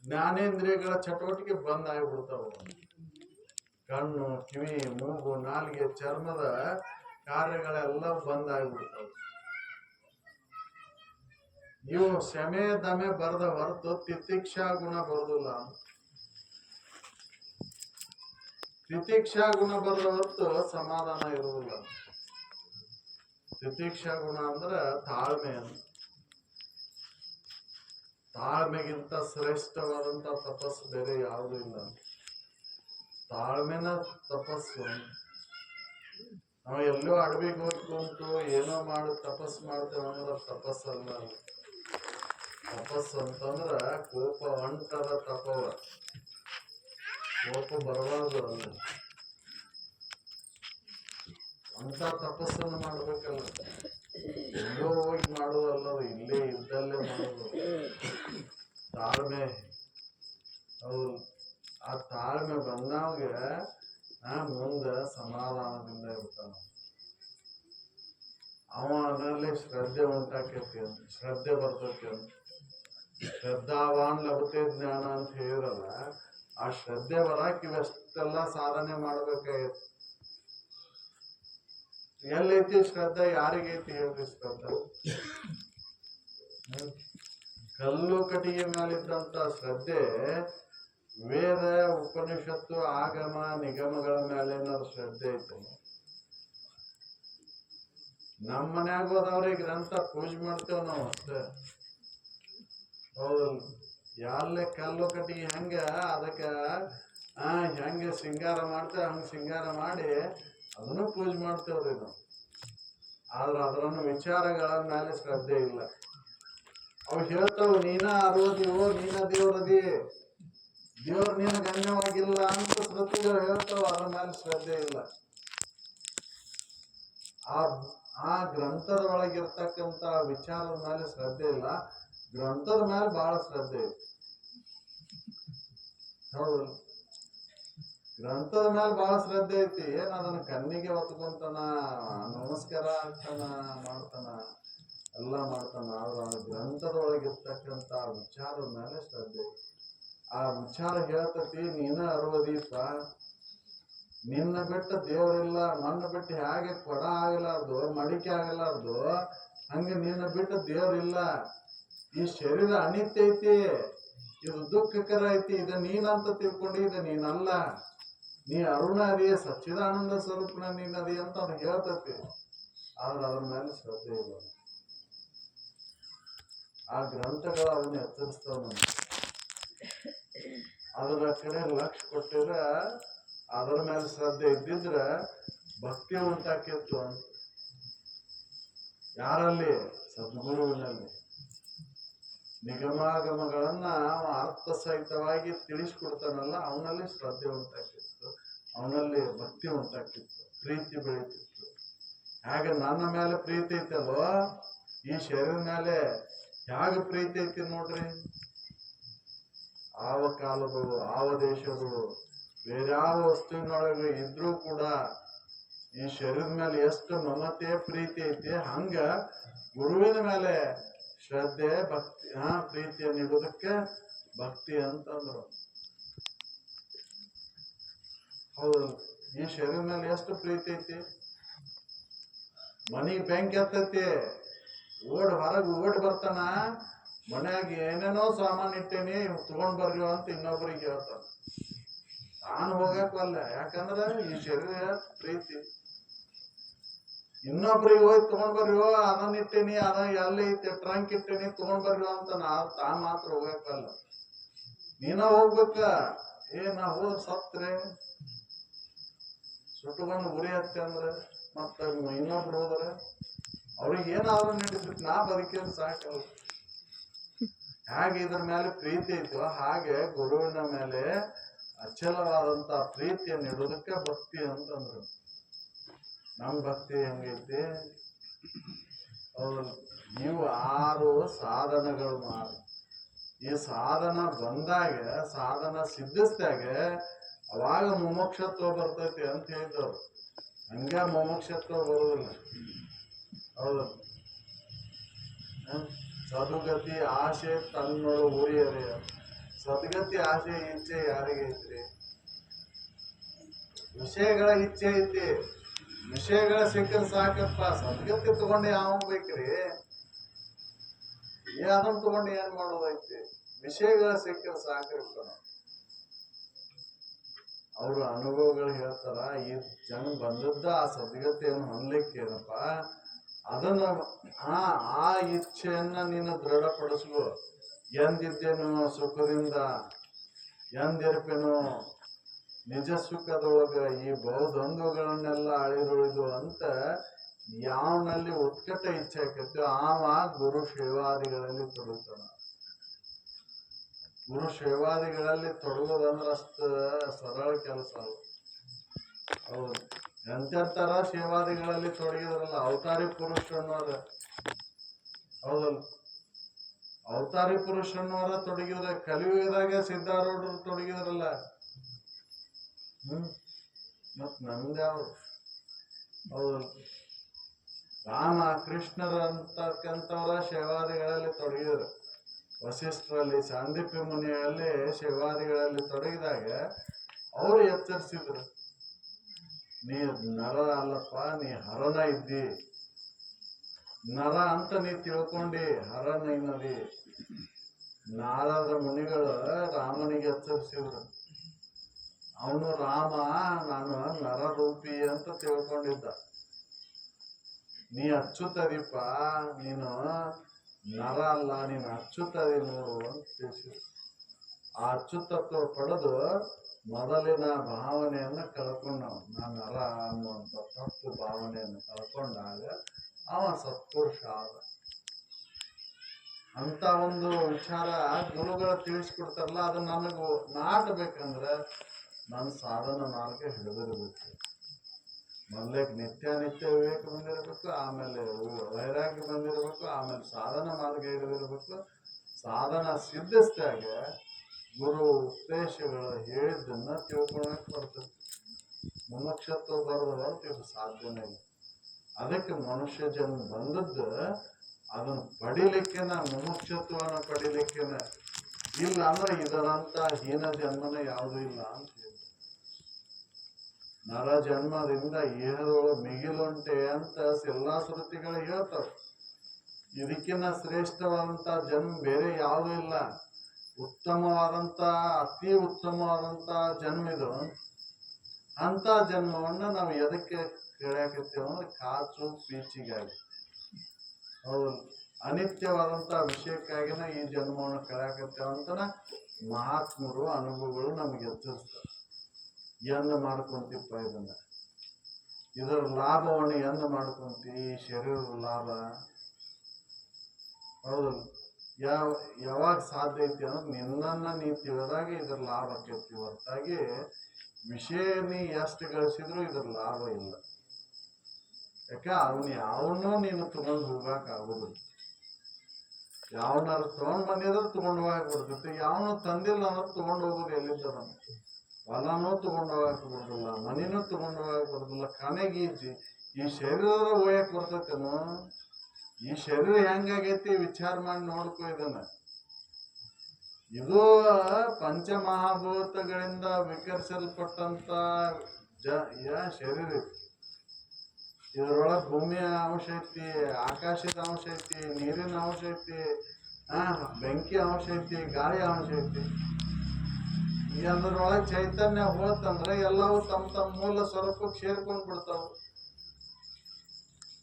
ಜ್ಞಾನೇಂದ್ರಿಯಗಳ ಚಟುವಟಿಕೆ ಬಂದ್ ಆಗಿಬಿಡ್ತಾವ. ಕಣ್ಣು, ಕಿವಿ, ಮೂಗು, ನಾಲಿಗೆ, ಚರ್ಮದ ಕಾರ್ಯಗಳೆಲ್ಲ ಬಂದ್ ಆಗಿಬಿಡ್ತಾವ. ಇವು ಶಮೆ ದಮೆ ಬರದ ಹೊರತು ತಿತಿಕ್ಷಾ ಗುಣ ಬರುದಿಲ್ಲ. ತಿತಿಕ್ಷಾ ಗುಣ ಬರದ ಹೊರತು ಸಮಾಧಾನ ಇರುವುದಿಲ್ಲ. ತಿತಿಕ್ಷಾ ಗುಣ ಅಂದ್ರೆ ತಾಳ್ಮೆ ಅಂತ. ತಾಳ್ಮೆಗಿಂತ ಶ್ರೇಷ್ಠವಾದಂತ ತಪಸ್ಸು ಬೇರೆ ಯಾವುದೂ ಇಲ್ಲ. ತಾಳ್ಮೆನ ತಪಸ್ಸು. ನಾವು ಎಲ್ಲೋ ಅಡವಿಗೆ ಹೋಗಿ ಕುಂತು ಏನೋ ಮಾಡಿ ತಪಸ್ಸು ಮಾಡ್ತೇವೆ ಅಂದ್ರೆ ತಪಸ್ಸಲ್ಲ. ತಪಸ್ಸು ಅಂತಂದ್ರ ಕೋಪ ಒಂಟದ ತಪವ. ಕೋಪ ಬರಬಾರ್ದು ಅಲ್ಲ. ಅಂತ ತಪಸ್ಸನ್ನು ಮಾಡ್ಬೇಕಲ್ಲ. ಎಲ್ಲೋ ಹೋಗಿ ಮಾಡುವುದಲ್ಲ, ಇಲ್ಲೇ ಇದ್ದಲ್ಲೇ ಮಾಡೋದು. ತಾಳ್ಮೆ. ಹೌದು, ಆ ತಾಳ್ಮೆ ಬಂದಾಗ ಮುಂದೆ ಸಮಾಧಾನದಿಂದ ಇರ್ತಾನ. ಅದರಲ್ಲಿ ಶ್ರದ್ಧೆ ಉಂಟಾಕೈತಿ ಅಂತ. ಶ್ರದ್ಧೆ ಬರ್ತೈತಿ ಅಂತ. ಶ್ರದ್ಧಾವಾನ್ ಲಭತೆ ಜ್ಞಾನ ಅಂತ ಹೇಳಿರಲ್ಲ. ಆ ಶ್ರದ್ಧೆ ಬರಾಕ್ ಇವೆಷ್ಟೆಲ್ಲ ಸಾಧನೆ ಮಾಡ್ಬೇಕಾಗೈತಿ. ಎಲ್ಲೈತಿ ಶ್ರದ್ಧಾ? ಯಾರಿಗೈತಿ ಹೇಳ್ರಿ ಶ್ರದ್ಧಾ? ಕಲ್ಲು ಕಟ್ಟಿಗೆ ಮೇಲಿದ್ದಂತ ಶ್ರದ್ಧೆ ವೇದ ಉಪನಿಷತ್ತು ಆಗಮ ನಿಗಮಗಳ ಮೇಲೆ ಏನಾದ್ರು ಶ್ರದ್ಧೆ ಐತೆ? ನಮ್ಮ ಮನ್ಯಾಗ ಹೋದವ್ರಿಗೆ ಗ್ರಂಥ ಪೂಜೆ ಮಾಡ್ತೇವ್ ನಾವು ಅಷ್ಟೇ. ಹೌದಲ್? ಯಾರಲ್ಲೇ ಕಲ್ಲು ಕಟ್ಟಿಗೆ ಹೆಂಗ ಅದಕ್ಕೆ ಹೆಂಗೆ ಸಿಂಗಾರ ಮಾಡ್ತೇವೆ ಹಂಗೆ ಸಿಂಗಾರ ಮಾಡಿ ಅದನ್ನು ಪೂಜೆ ಮಾಡ್ತೇವ್ರಿ ನಾವು. ಆದ್ರೆ ಅದರನ್ನು ವಿಚಾರಗಳ ಮೇಲೆ ಶ್ರದ್ಧೆ ಇಲ್ಲ. ಅವ್ ಹೇಳ್ತಾವ ನೀನ ಅರ್ವದಿವೋ, ನೀನ ದೇವ್ರದಿ, ದೇವ್ರ ನೀನು ಗಣ್ಯವಾಗಿಲ್ಲ ಅಂತ ಶ್ರುತಿಗಳು ಹೇಳ್ತಾವ. ಅದ್ರ ಮೇಲೆ ಶ್ರದ್ಧೆ ಇಲ್ಲ. ಆ ಗ್ರಂಥದ ಒಳಗಿರ್ತಕ್ಕಂತ ವಿಚಾರದ ಮೇಲೆ ಶ್ರದ್ಧೆ ಇಲ್ಲ, ಗ್ರಂಥದ ಮೇಲೆ ಬಹಳ ಶ್ರದ್ಧೆ ಇದೆ. ಹೌದಲ್ಲ? ಗ್ರಂಥದ ಮೇಲೆ ಬಹಳ ಶ್ರದ್ಧೆ ಐತಿ. ಏನ್ ಅದನ್ನ ಕಣ್ಣಿಗೆ ಹೊತ್ಕೊಂತಾನ, ನಮಸ್ಕಾರ ಆಗ್ತಾನ, ಮಾಡ್ತಾನ, ಎಲ್ಲ ಮಾಡ್ತಾನ. ಆದ್ರೆ ಆ ಗ್ರಂಥದ ಒಳಗಿರ್ತಕ್ಕಂತ ವಿಚಾರದ ಮೇಲೆ ಶ್ರದ್ಧೆ ಐತಿ. ಆ ವಿಚಾರ ಹೇಳ್ತತಿ ನೀನ ಅರ್ವದೀಪ, ನಿನ್ನ ಬಿಟ್ಟ ದೇವರಿಲ್ಲ, ಮಣ್ಣು ಬಿಟ್ಟು ಹೇಗೆ ಕೊಡ ಆಗಲಾರ್ದು, ಮಡಿಕೆ ಆಗಲಾರ್ದು, ಹಂಗೆ ನಿನ್ನ ಬಿಟ್ಟ ದೇವ್ರಿಲ್ಲ. ಈ ಶರೀರ ಅನಿತ್ಯ ಐತಿ, ಇದು ದುಃಖಕರ ಐತಿ, ಇದು ನೀನಂತ ತಿಳ್ಕೊಂಡು ಇದು ನೀನಲ್ಲ, ನೀ ಅರುಣ ಅದಿ, ಸಚ್ಚಿದಾನಂದ ಸ್ವರೂಪನ ನೀನದಿ ಅಂತ ಅದು ಹೇಳ್ತತಿ. ಆದ್ರೆ ಅದ್ರ ಮೇಲೆ ಶ್ರದ್ಧೆ ಇಲ್ಲ. ಆ ಗ್ರಂಥಗಳು ಅವನ್ನ ಎಚ್ಚರಿಸ್ತಾವ. ಅದರ ಕಡೆ ಲಕ್ಷ್ಯ ಕೊಟ್ಟಿದ್ರೆ, ಅದರ ಮೇಲೆ ಶ್ರದ್ಧೆ ಇದ್ದಿದ್ರೆ ಭಕ್ತಿ ಉಂಟಾಕಿತ್ತು ಅಂತ. ಯಾರಲ್ಲಿ? ಸದ್ಗುರುವಿನಲ್ಲಿ. ನಿಗಮಾಗಮಗಳನ್ನ ಅರ್ಥ ಸಹಿತವಾಗಿ ತಿಳಿಸ್ಕೊಡ್ತಾನಲ್ಲ, ಅವನಲ್ಲಿ ಶ್ರದ್ಧೆ ಉಂಟಾಕಿತ್ತು, ಅವನಲ್ಲಿ ಭಕ್ತಿ ಉಂಟಾಕಿತ್ತು, ಪ್ರೀತಿ ಬೆಳೀತಿತ್ತು. ಹಾಗೆ ನನ್ನ ಮೇಲೆ ಪ್ರೀತಿ ಐತಲ್ವ, ಈ ಶರೀರ ಮೇಲೆ ಹೇಗೆ ಪ್ರೀತಿ ಐತಿ ನೋಡ್ರಿ. ಆವ ಕಾಲಗಳು, ಆವ ದೇಶಗಳು, ಬೇರ್ಯಾವ ವಸ್ತುವಿನೊಳಗೆ ಇದ್ರೂ ಕೂಡ ಈ ಶರೀರದ ಮೇಲೆ ಎಷ್ಟು ಮಮತೆ ಪ್ರೀತಿ ಐತಿ, ಹಂಗ ಗುರುವಿನ ಮೇಲೆ ಶ್ರದ್ಧೆ ಭಕ್ತಿ, ಪ್ರೀತಿಯನ್ನು ಇಡೋದಕ್ಕೆ ಭಕ್ತಿ ಅಂತಂದ್ರು. ಹೌದು, ಈ ಶರೀರದ ಮೇಲೆ ಎಷ್ಟು ಪ್ರೀತಿ ಐತಿ. ಮನಿಗ್ ಬೆಂಕಿ ಹತ್ತೈತಿ, ಹೊರಗೆ ಓಡ್ ಬರ್ತಾನ, ಮನ್ಯಾಗ ಏನೇನೋ ಸಾಮಾನು ಇಟ್ಟೇನಿ, ತಗೊಂಡ್ ಬರ್ರಿ ಅಂತ ಇನ್ನೊಬ್ಬರಿಗೆ ಹೇಳ್ತಾನ. ತಾನು ಹೋಗಕ್ಕಲ್ಲ, ಯಾಕಂದ್ರೆ ಈ ಶರೀರ ಪ್ರೀತಿ. ಇನ್ನೊಬ್ರಿಗೆ ಹೋಗಿ ತಗೊಂಡ್ ಬರ್ರಿ, ಅದನ್ನ ಇಟ್ಟೇನಿ, ಅದ ಎಲ್ಲಿ ಐತಿ, ಟ್ರಂಕ್ ಇಟ್ಟೇನಿ, ತಗೊಂಡ್ ಬರ್ರಿ ಅಂತ ತಾನು ಮಾತ್ರ ಹೋಗಕ್ಕಲ್ಲ. ನೀನ ಹೋಗ್ಬೇಕ. ನಾ ಹೋದ್ರ ಸತ್ರೆ ಸುಟ್ಟುಕೊಂಡು ಗುರಿ ಹತ್ತೆ ಅಂದ್ರೆ ಮತ್ತ ಇನ್ನೊಬ್ರು ಹೋದ್ರೆ ಅವ್ರಿಗೆ ಏನಾದ್ರು ನಡೀತೈತಿ, ನಾ ಬದುಕಿದ್ರೆ ಸಾಕಲ್ಲ. ಹೇಗೆ ಇದ್ರ ಮೇಲೆ ಪ್ರೀತಿ ಐತೋ ಹಾಗೆ ಗುರುವಿನ ಮೇಲೆ ಅಚಲವಾದಂತ ಪ್ರೀತಿಯನ್ನು ಇಡೋದಕ್ಕೆ ಭಕ್ತಿ ಅಂತಂದ್ರು. ನಮ್ ಭಕ್ತಿ ಹೆಂಗೈತಿ? ಇವು 6 ಸಾಧನಗಳು ಮಾಡಿ, ಈ ಸಾಧನ ಬಂದಾಗ, ಸಾಧನ ಸಿದ್ಧಿಸಿದಾಗ ಅವಾಗ ಮುಮೋಕ್ಷತ್ವ ಬರ್ತೈತಿ ಅಂತ ಹೇಳಿದವ್ರು. ಹಂಗ ಮುಮೋಕ್ಷತ್ವ ಬರುವುದಿಲ್ಲ. ಹೌದು, ಸದುಗತಿ ಆಸೆ ತನ್ನೋಳು ಉರಿಯರೆ. ಸದ್ಗತಿ ಆಸೆ ಇಚ್ಛೆ ಯಾರಿಗೆ ಐತ್ರಿ? ವಿಷಯಗಳ ಇಚ್ಛೆ ಐತಿ, ವಿಷಯಗಳ ಸಿಕ್ಕರೆ ಸಾಕಪ್ಪ. ಸದ್ಗತಿ ತಗೊಂಡು ಯಾವ ಬೇಕ್ರಿ? ಅದನ್ನ ತಗೊಂಡು ಏನ್ ಮಾಡೋದೈತಿ? ವಿಷಯಗಳ ಸಿಕ್ಕರೆ ಸಾಕಪ್ಪ. ಅವ್ರ ಅನುಭವಗಳು ಹೇಳ್ತಾರ, ಈ ಜನ ಬಂದದ್ದ ಆ ಸದ್ಗತಿಯನ್ನು ಹೊಂದಲಿಕ್ಕೆ ಏನಪ್ಪ, ಅದನ್ನ ಆ ಇಚ್ಛೆಯನ್ನ ನೀನು ದೃಢಪಡಿಸ್ಲು. ಎಂದಿದ್ದೇನು ಸುಖದಿಂದ, ಎಂದಿರ್ಪೇನು ನಿಜ ಸುಖದೊಳಗ, ಈ ಬಹುದ್ವಂದ್ವಗಳನ್ನೆಲ್ಲ ಅಳಿದೊಳಿದು ಅಂತ ಯಾವನಲ್ಲಿ ಉತ್ಕಟ ಇಚ್ಛೆ ಆಕೈತಿ ಆವ ಗುರು ಸೇವಾದಿಗಳಲ್ಲಿ ತೊಡಗ್ತಾನ. ಗುರು ಸೇವಾದಿಗಳಲ್ಲಿ ತೊಡಗೋದಂದ್ರ ಅಷ್ಟ ಸರಳ ಕೆಲಸ ಅಲ್ಲ. ಹೌದು, ಎಂತೆಂತರ ಸೇವಾದಿಗಳಲ್ಲಿ ತೊಡಗಿದ್ರಲ್ಲ, ಅವತಾರಿ ಪುರುಷ ಅನ್ನೋರ. ಹೌದಲ್ಲ, ಅವತಾರಿ ಪುರುಷ ಅನ್ನೋರ ತೊಡಗಿದ್ರ. ಕಲಿಯುಗದಾಗ ಸಿದ್ಧಾರೂಢರು ತೊಡಗಿದ್ರಲ್ಲ. ಮತ್ ನಮ್ದ್ಯಾವ್ರು? ಹೌದಲ್ಲ, ರಾಮ ಕೃಷ್ಣರ ಅಂತಕ್ಕಂಥವ್ರ ಸೇವಾದಿಗಳಲ್ಲಿ ತೊಡಗಿದ್ರು. ವಸಿಷ್ಠರಲ್ಲಿ, ಸಾಂದೀಪ್ಯ ಮುನಿಯಲ್ಲಿ ಸೇವಾದಿಗಳಲ್ಲಿ ತೊಡಗಿದಾಗ ಅವರು ಎಚ್ಚರಿಸಿದ್ರು, ನೀ ನರ ಅಲ್ಲಪ್ಪ, ನೀ ಹರನ ಇದ್ದಿ. ನರ ಅಂತ ನೀ ತಿಳ್ಕೊಂಡಿ, ಹರನ ಏನದಿ. ನಾರದ ಮುನಿಗಳು ರಾಮನಿಗೆ ಎಚ್ಚರಿಸಿದ್ರು. ಅವನು ರಾಮ ನಾನು ನರರೂಪಿ ಅಂತ ತಿಳ್ಕೊಂಡಿದ್ದ. ನೀ ಅಚ್ಚುತ್ತದಿಪ್ಪ, ನೀನು ನರ ಅಲ್ಲ, ನೀನು ಅಚ್ಚುತ್ತದಿ ನೋಡು ಅಂತ ತಿಳಿಸಿದ್ರು. ಆ ಅಚ್ಚುತತ್ವ ಪಡೆದು ಮೊದಲಿನ ಭಾವನೆಯನ್ನ ಕಳ್ಕೊಂಡ, ನಾನು ನರ ಅನ್ನುವಂಥ ತಪ್ಪು ಭಾವನೆಯನ್ನು ಕಳ್ಕೊಂಡಾಗ ಅವ ಸತ್ಪುರುಷ ಆದ. ಅಂತ ಒಂದು ವಿಚಾರ ಗುರುಗಳು ತಿಳಿಸ್ಕೊಡ್ತಾರಲ್ಲ, ಅದು ನನಗೂ ನಾಟಬೇಕಂದ್ರೆ ನನ್ನ ಸಾಧನ ಮಾರ್ಗ ಹಿಡಿದಿರ್ಬೇಕು. ಮೊದಲಿಗೆ ನಿತ್ಯ ವಿವೇಕ ಬಂದಿರಬೇಕು, ಆಮೇಲೆ ವೈರಾಗ್ಯ ಬಂದಿರಬೇಕು, ಆಮೇಲೆ ಸಾಧನ ಮಾರ್ಗ ಹಿಡಿದಿರ್ಬೇಕು. ಸಾಧನ ಸಿದ್ಧಿಸಿದಾಗ ಗುರು ಉಪದೇಶಗಳು ಹೇಳಿದ್ದನ್ನ ತಿಳ್ಕೊಳಕ್ ಬರ್ತದೆ. ಮುಮುಕ್ಷತ್ವ ಬರೋದು ಹೊರತು ಇದು ಸಾಧ್ಯನೇ ಇಲ್ಲ. ಅದಕ್ಕೆ ಮನುಷ್ಯ ಜನ್ಮ ಬಂದದ್ದು ಅದನ್ನು ಪಡಿಲಿಕ್ಕೆನ, ಮುಮುಕ್ಷತ್ವನ ಪಡಿಲಿಕ್ಕೆನ. ಇಲ್ಲ ಅಂದ್ರೆ ಇದರಂತ ಹೀನ ಜನ್ಮನ ಯಾವುದೂ ಇಲ್ಲ ಅಂತ ಹೇಳಿ. ನರ ಜನ್ಮದಿಂದ ಏಳದೊಳು ಮಿಗಿಲುಂಟೆ ಅಂತ ಎಲ್ಲಾ ಶ್ರುತಿಗಳು ಹೇಳ್ತಾವ. ಇದಕ್ಕಿನ್ನ ಶ್ರೇಷ್ಠವಾದಂತ ಜನ್ಮ ಬೇರೆ ಯಾವುದೂ ಇಲ್ಲ. ಉತ್ತಮವಾದಂತ, ಅತಿ ಉತ್ತಮವಾದಂತ ಜನ್ಮ ಇದು. ಅಂತ ಜನ್ಮವನ್ನ ನಾವು ಎದಕ್ಕೆ ಕೇಳಾಕತ್ತೀವಿ ಅಂದ್ರೆ ಕಾಚು ಪೀಚಿಗಾಗಿ. ಹೌದು, ಅನಿತ್ಯವಾದಂತ ವಿಷಯಕ್ಕಾಗಿನ ಈ ಜನ್ಮವನ್ನು ಕಳ್ಯಾಕತ್ತೇವ ಅಂತನ ಮಹಾತ್ಮರು ಅನುಭವಗಳು ನಮಗೆ ಎಚ್ಚರಿಸ್ತಾರೆ. ಎಂದು ಮಾಡ್ಕೊಂತಿಪ್ಪ ಇದರ ಲಾಭವನ್ನು ಎಂದು ಮಾಡ್ಕೊಂತಿ? ಈ ಶರೀರದ ಲಾಭ ಹೌದು ಯಾವಾಗ ಸಾಧ್ಯ ಐತಿ ಅಂದ್ರೆ ನಿನ್ನನ್ನ ನೀ ತಿಳಿದಾಗ ಇದ್ರ ಲಾಭ ಆಕೈತಿ ಹೊರತಾಗಿ ವಿಷಯ ನೀ ಎಷ್ಟು ಗಳಿಸಿದ್ರು ಇದ್ರ ಲಾಭ ಇಲ್ಲ. ಯಾಕೆ ಯಾವನ್ನೂ ನೀನು ತಗೊಂಡು ಹೋಗಕ್ ಆಗುದಿಲ್ಲ. ಯಾವನಾರು ತಗೊಂಡ್ ಬಂದಿದ್ರೆ ತಗೊಂಡು ಹೋಗಕ್ ಬರ್ತೈತಿ, ಯಾವನು ತಂದಿಲ್ಲ ಅಂದ್ರೆ ತಗೊಂಡು ಹೋಗೋದು ಎಲ್ಲಿದ್ದಾರ? ಹೊಲನೂ ತಗೊಂಡು ಹೋಗಕ್ ಬರೋದಿಲ್ಲ, ಮನಿನೂ ತಗೊಂಡು ಹೋಗಕ್ ಬರೋದಿಲ್ಲ. ಕನೆಗೆ ಈ ಶರೀರ ಹೋಗಕ್ ಬರ್ತೈತೇನು? ಈ ಶರೀರ ಹೆಂಗಾಗೈತಿ ವಿಚಾರ ಮಾಡಿ ನೋಡ್ಕೊ ಇದನ್ನ. ಇದು ಪಂಚಮಹಾಭೂತಗಳಿಂದ ವಿಕರಿಸಲ್ಪಟ್ಟಂತ ಶರೀರ. ಇದರೊಳಗೆ ಭೂಮಿಯ ಅಂಶ ಐತಿ, ಆಕಾಶದ ಅಂಶ ಐತಿ, ನೀರಿನ ಅಂಶ ಐತಿ, ಬೆಂಕಿ ಅಂಶ ಐತಿ, ಗಾಳಿ ಅಂಶ ಐತಿ. ಅದರೊಳಗೆ ಚೈತನ್ಯ ಹೋತಂದ್ರೆ ಎಲ್ಲವೂ ತಮ್ಮ ಮೂಲ ಸ್ವರೂಪಕ್ಕೆ ಸೇರ್ಕೊಂಡ್ ಬಿಡ್ತಾವ.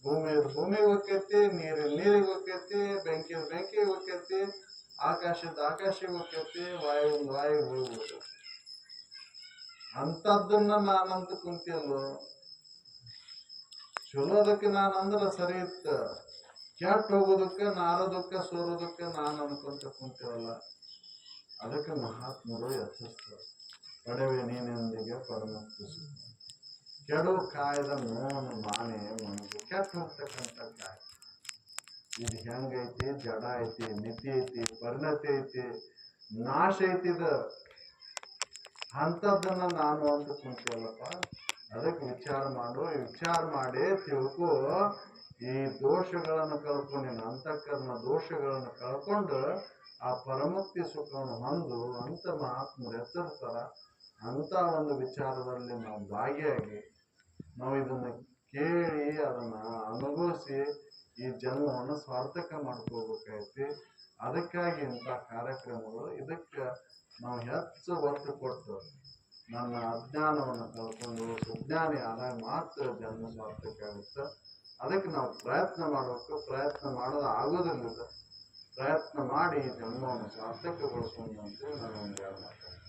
ಭೂಮಿಗೆ ಹೋಗ್ತೈತಿ, ನೀರಿಗೆ ಹೋಗ್ತೈತಿ, ಬೆಂಕಿಗೆ ಹೋಗ್ತೈತಿ, ಆಕಾಶಕ್ಕೆ ಹೋಗ್ತೈತಿ, ವಾಯುವಿಗೆ ಹೋಗ್ಬಿಡ್ತೈತಿ. ಅಂತದ್ದನ್ನ ನಾನಂತ ಕುಂತಿಯಲ್ಲೋ. ಚಲೋದಕ್ಕೆ ನಾನಂದ್ರೆ ಸರಿ ಇತ್ತ, ಕೆಟ್ಟ ಹೋಗೋದಕ್ಕೆ, ನಾರೋದಕ್ಕೆ, ಸೋರೋದಕ್ಕೆ ನಾನು ಅನ್ಕೊಂತ ಕುಂತೀವಲ್ಲ. ಅದಕ್ಕೆ ಮಹಾತ್ಮರು ಎಚ್ಚರಿಸ್ತಾರೆ. ಪಡೆವೆ ನೀನೆಂದಿಗೆ ಪರಮುಕ್ತಿ ಸುಖ. ಕೆಡು ಕಾಯ್ದ ನೋನು ಮಾನೆ ಮನಗು. ಕೆಟ್ಟ ಹೋಗ್ತಕ್ಕಂಥ ಕಾಯ ಇದು ಹೆಂಗೈತಿ? ಜಡ ಐತಿ, ಮಿತಿ ಐತಿ, ಪರಿಣತಿ ಐತಿ, ನಾಶ ಐತಿದ. ಅಂಥದ್ದನ್ನ ನಾನು ಅಂತ ಕುಂತೀವಲ್ಲಪ್ಪ. ಅದಕ್ಕೆ ವಿಚಾರ ಮಾಡು. ವಿಚಾರ ಮಾಡಿ ತಿಳ್ಕೊ. ಈ ದೋಷಗಳನ್ನು ಕಳ್ಕೊ, ನೀನು ಅಂತಃಕರಣ ದೋಷಗಳನ್ನು ಕಳ್ಕೊಂಡು ಆ ಪರಮುಕ್ತಿ ಸುಖವನ್ನು ಹೊಂದು ಅಂತ ಮಹಾತ್ಮರು ಎಚ್ಚರಿಸ್ತಾರ. ಅಂತ ಒಂದು ವಿಚಾರದಲ್ಲಿ ನಾವು ಭಾಗಿಯಾಗಿ ನಾವು ಇದನ್ನು ಕೇಳಿ ಅದನ್ನ ಅನುಭವಿಸಿ ಈ ಜನ್ಮವನ್ನು ಸಾರ್ಥಕ ಮಾಡ್ಕೋಬೇಕಾಯ್ತಿ. ಅದಕ್ಕಾಗಿ ಇಂಥ ಕಾರ್ಯಕ್ರಮಗಳು. ಇದಕ್ಕೆ ನಾವು ಹೆಚ್ಚು ಒತ್ತು ಕೊಟ್ಟು ನನ್ನ ಅಜ್ಞಾನವನ್ನು ಕಳ್ಕೊಂಡು ಸುಜ್ಞಾನಿ ಆದಾಗ ಮಾತ್ರ ಜನ್ಮ ಸಾರ್ಥಕ ಆಗುತ್ತೆ. ಅದಕ್ಕೆ ನಾವು ಪ್ರಯತ್ನ ಮಾಡಬೇಕು. ಪ್ರಯತ್ನ ಮಾಡೋದು ಆಗೋದಿಲ್ಲ. ಪ್ರಯತ್ನ ಮಾಡಿ ಜನ್ಮವನ್ನು ಸಾರ್ಥಕಗೊಳಿಸೋಣ ಅಂತೇಳಿ ನಾನು ಒಂದು ಎರಡು ಮಾತಾಡ್ತೀನಿ.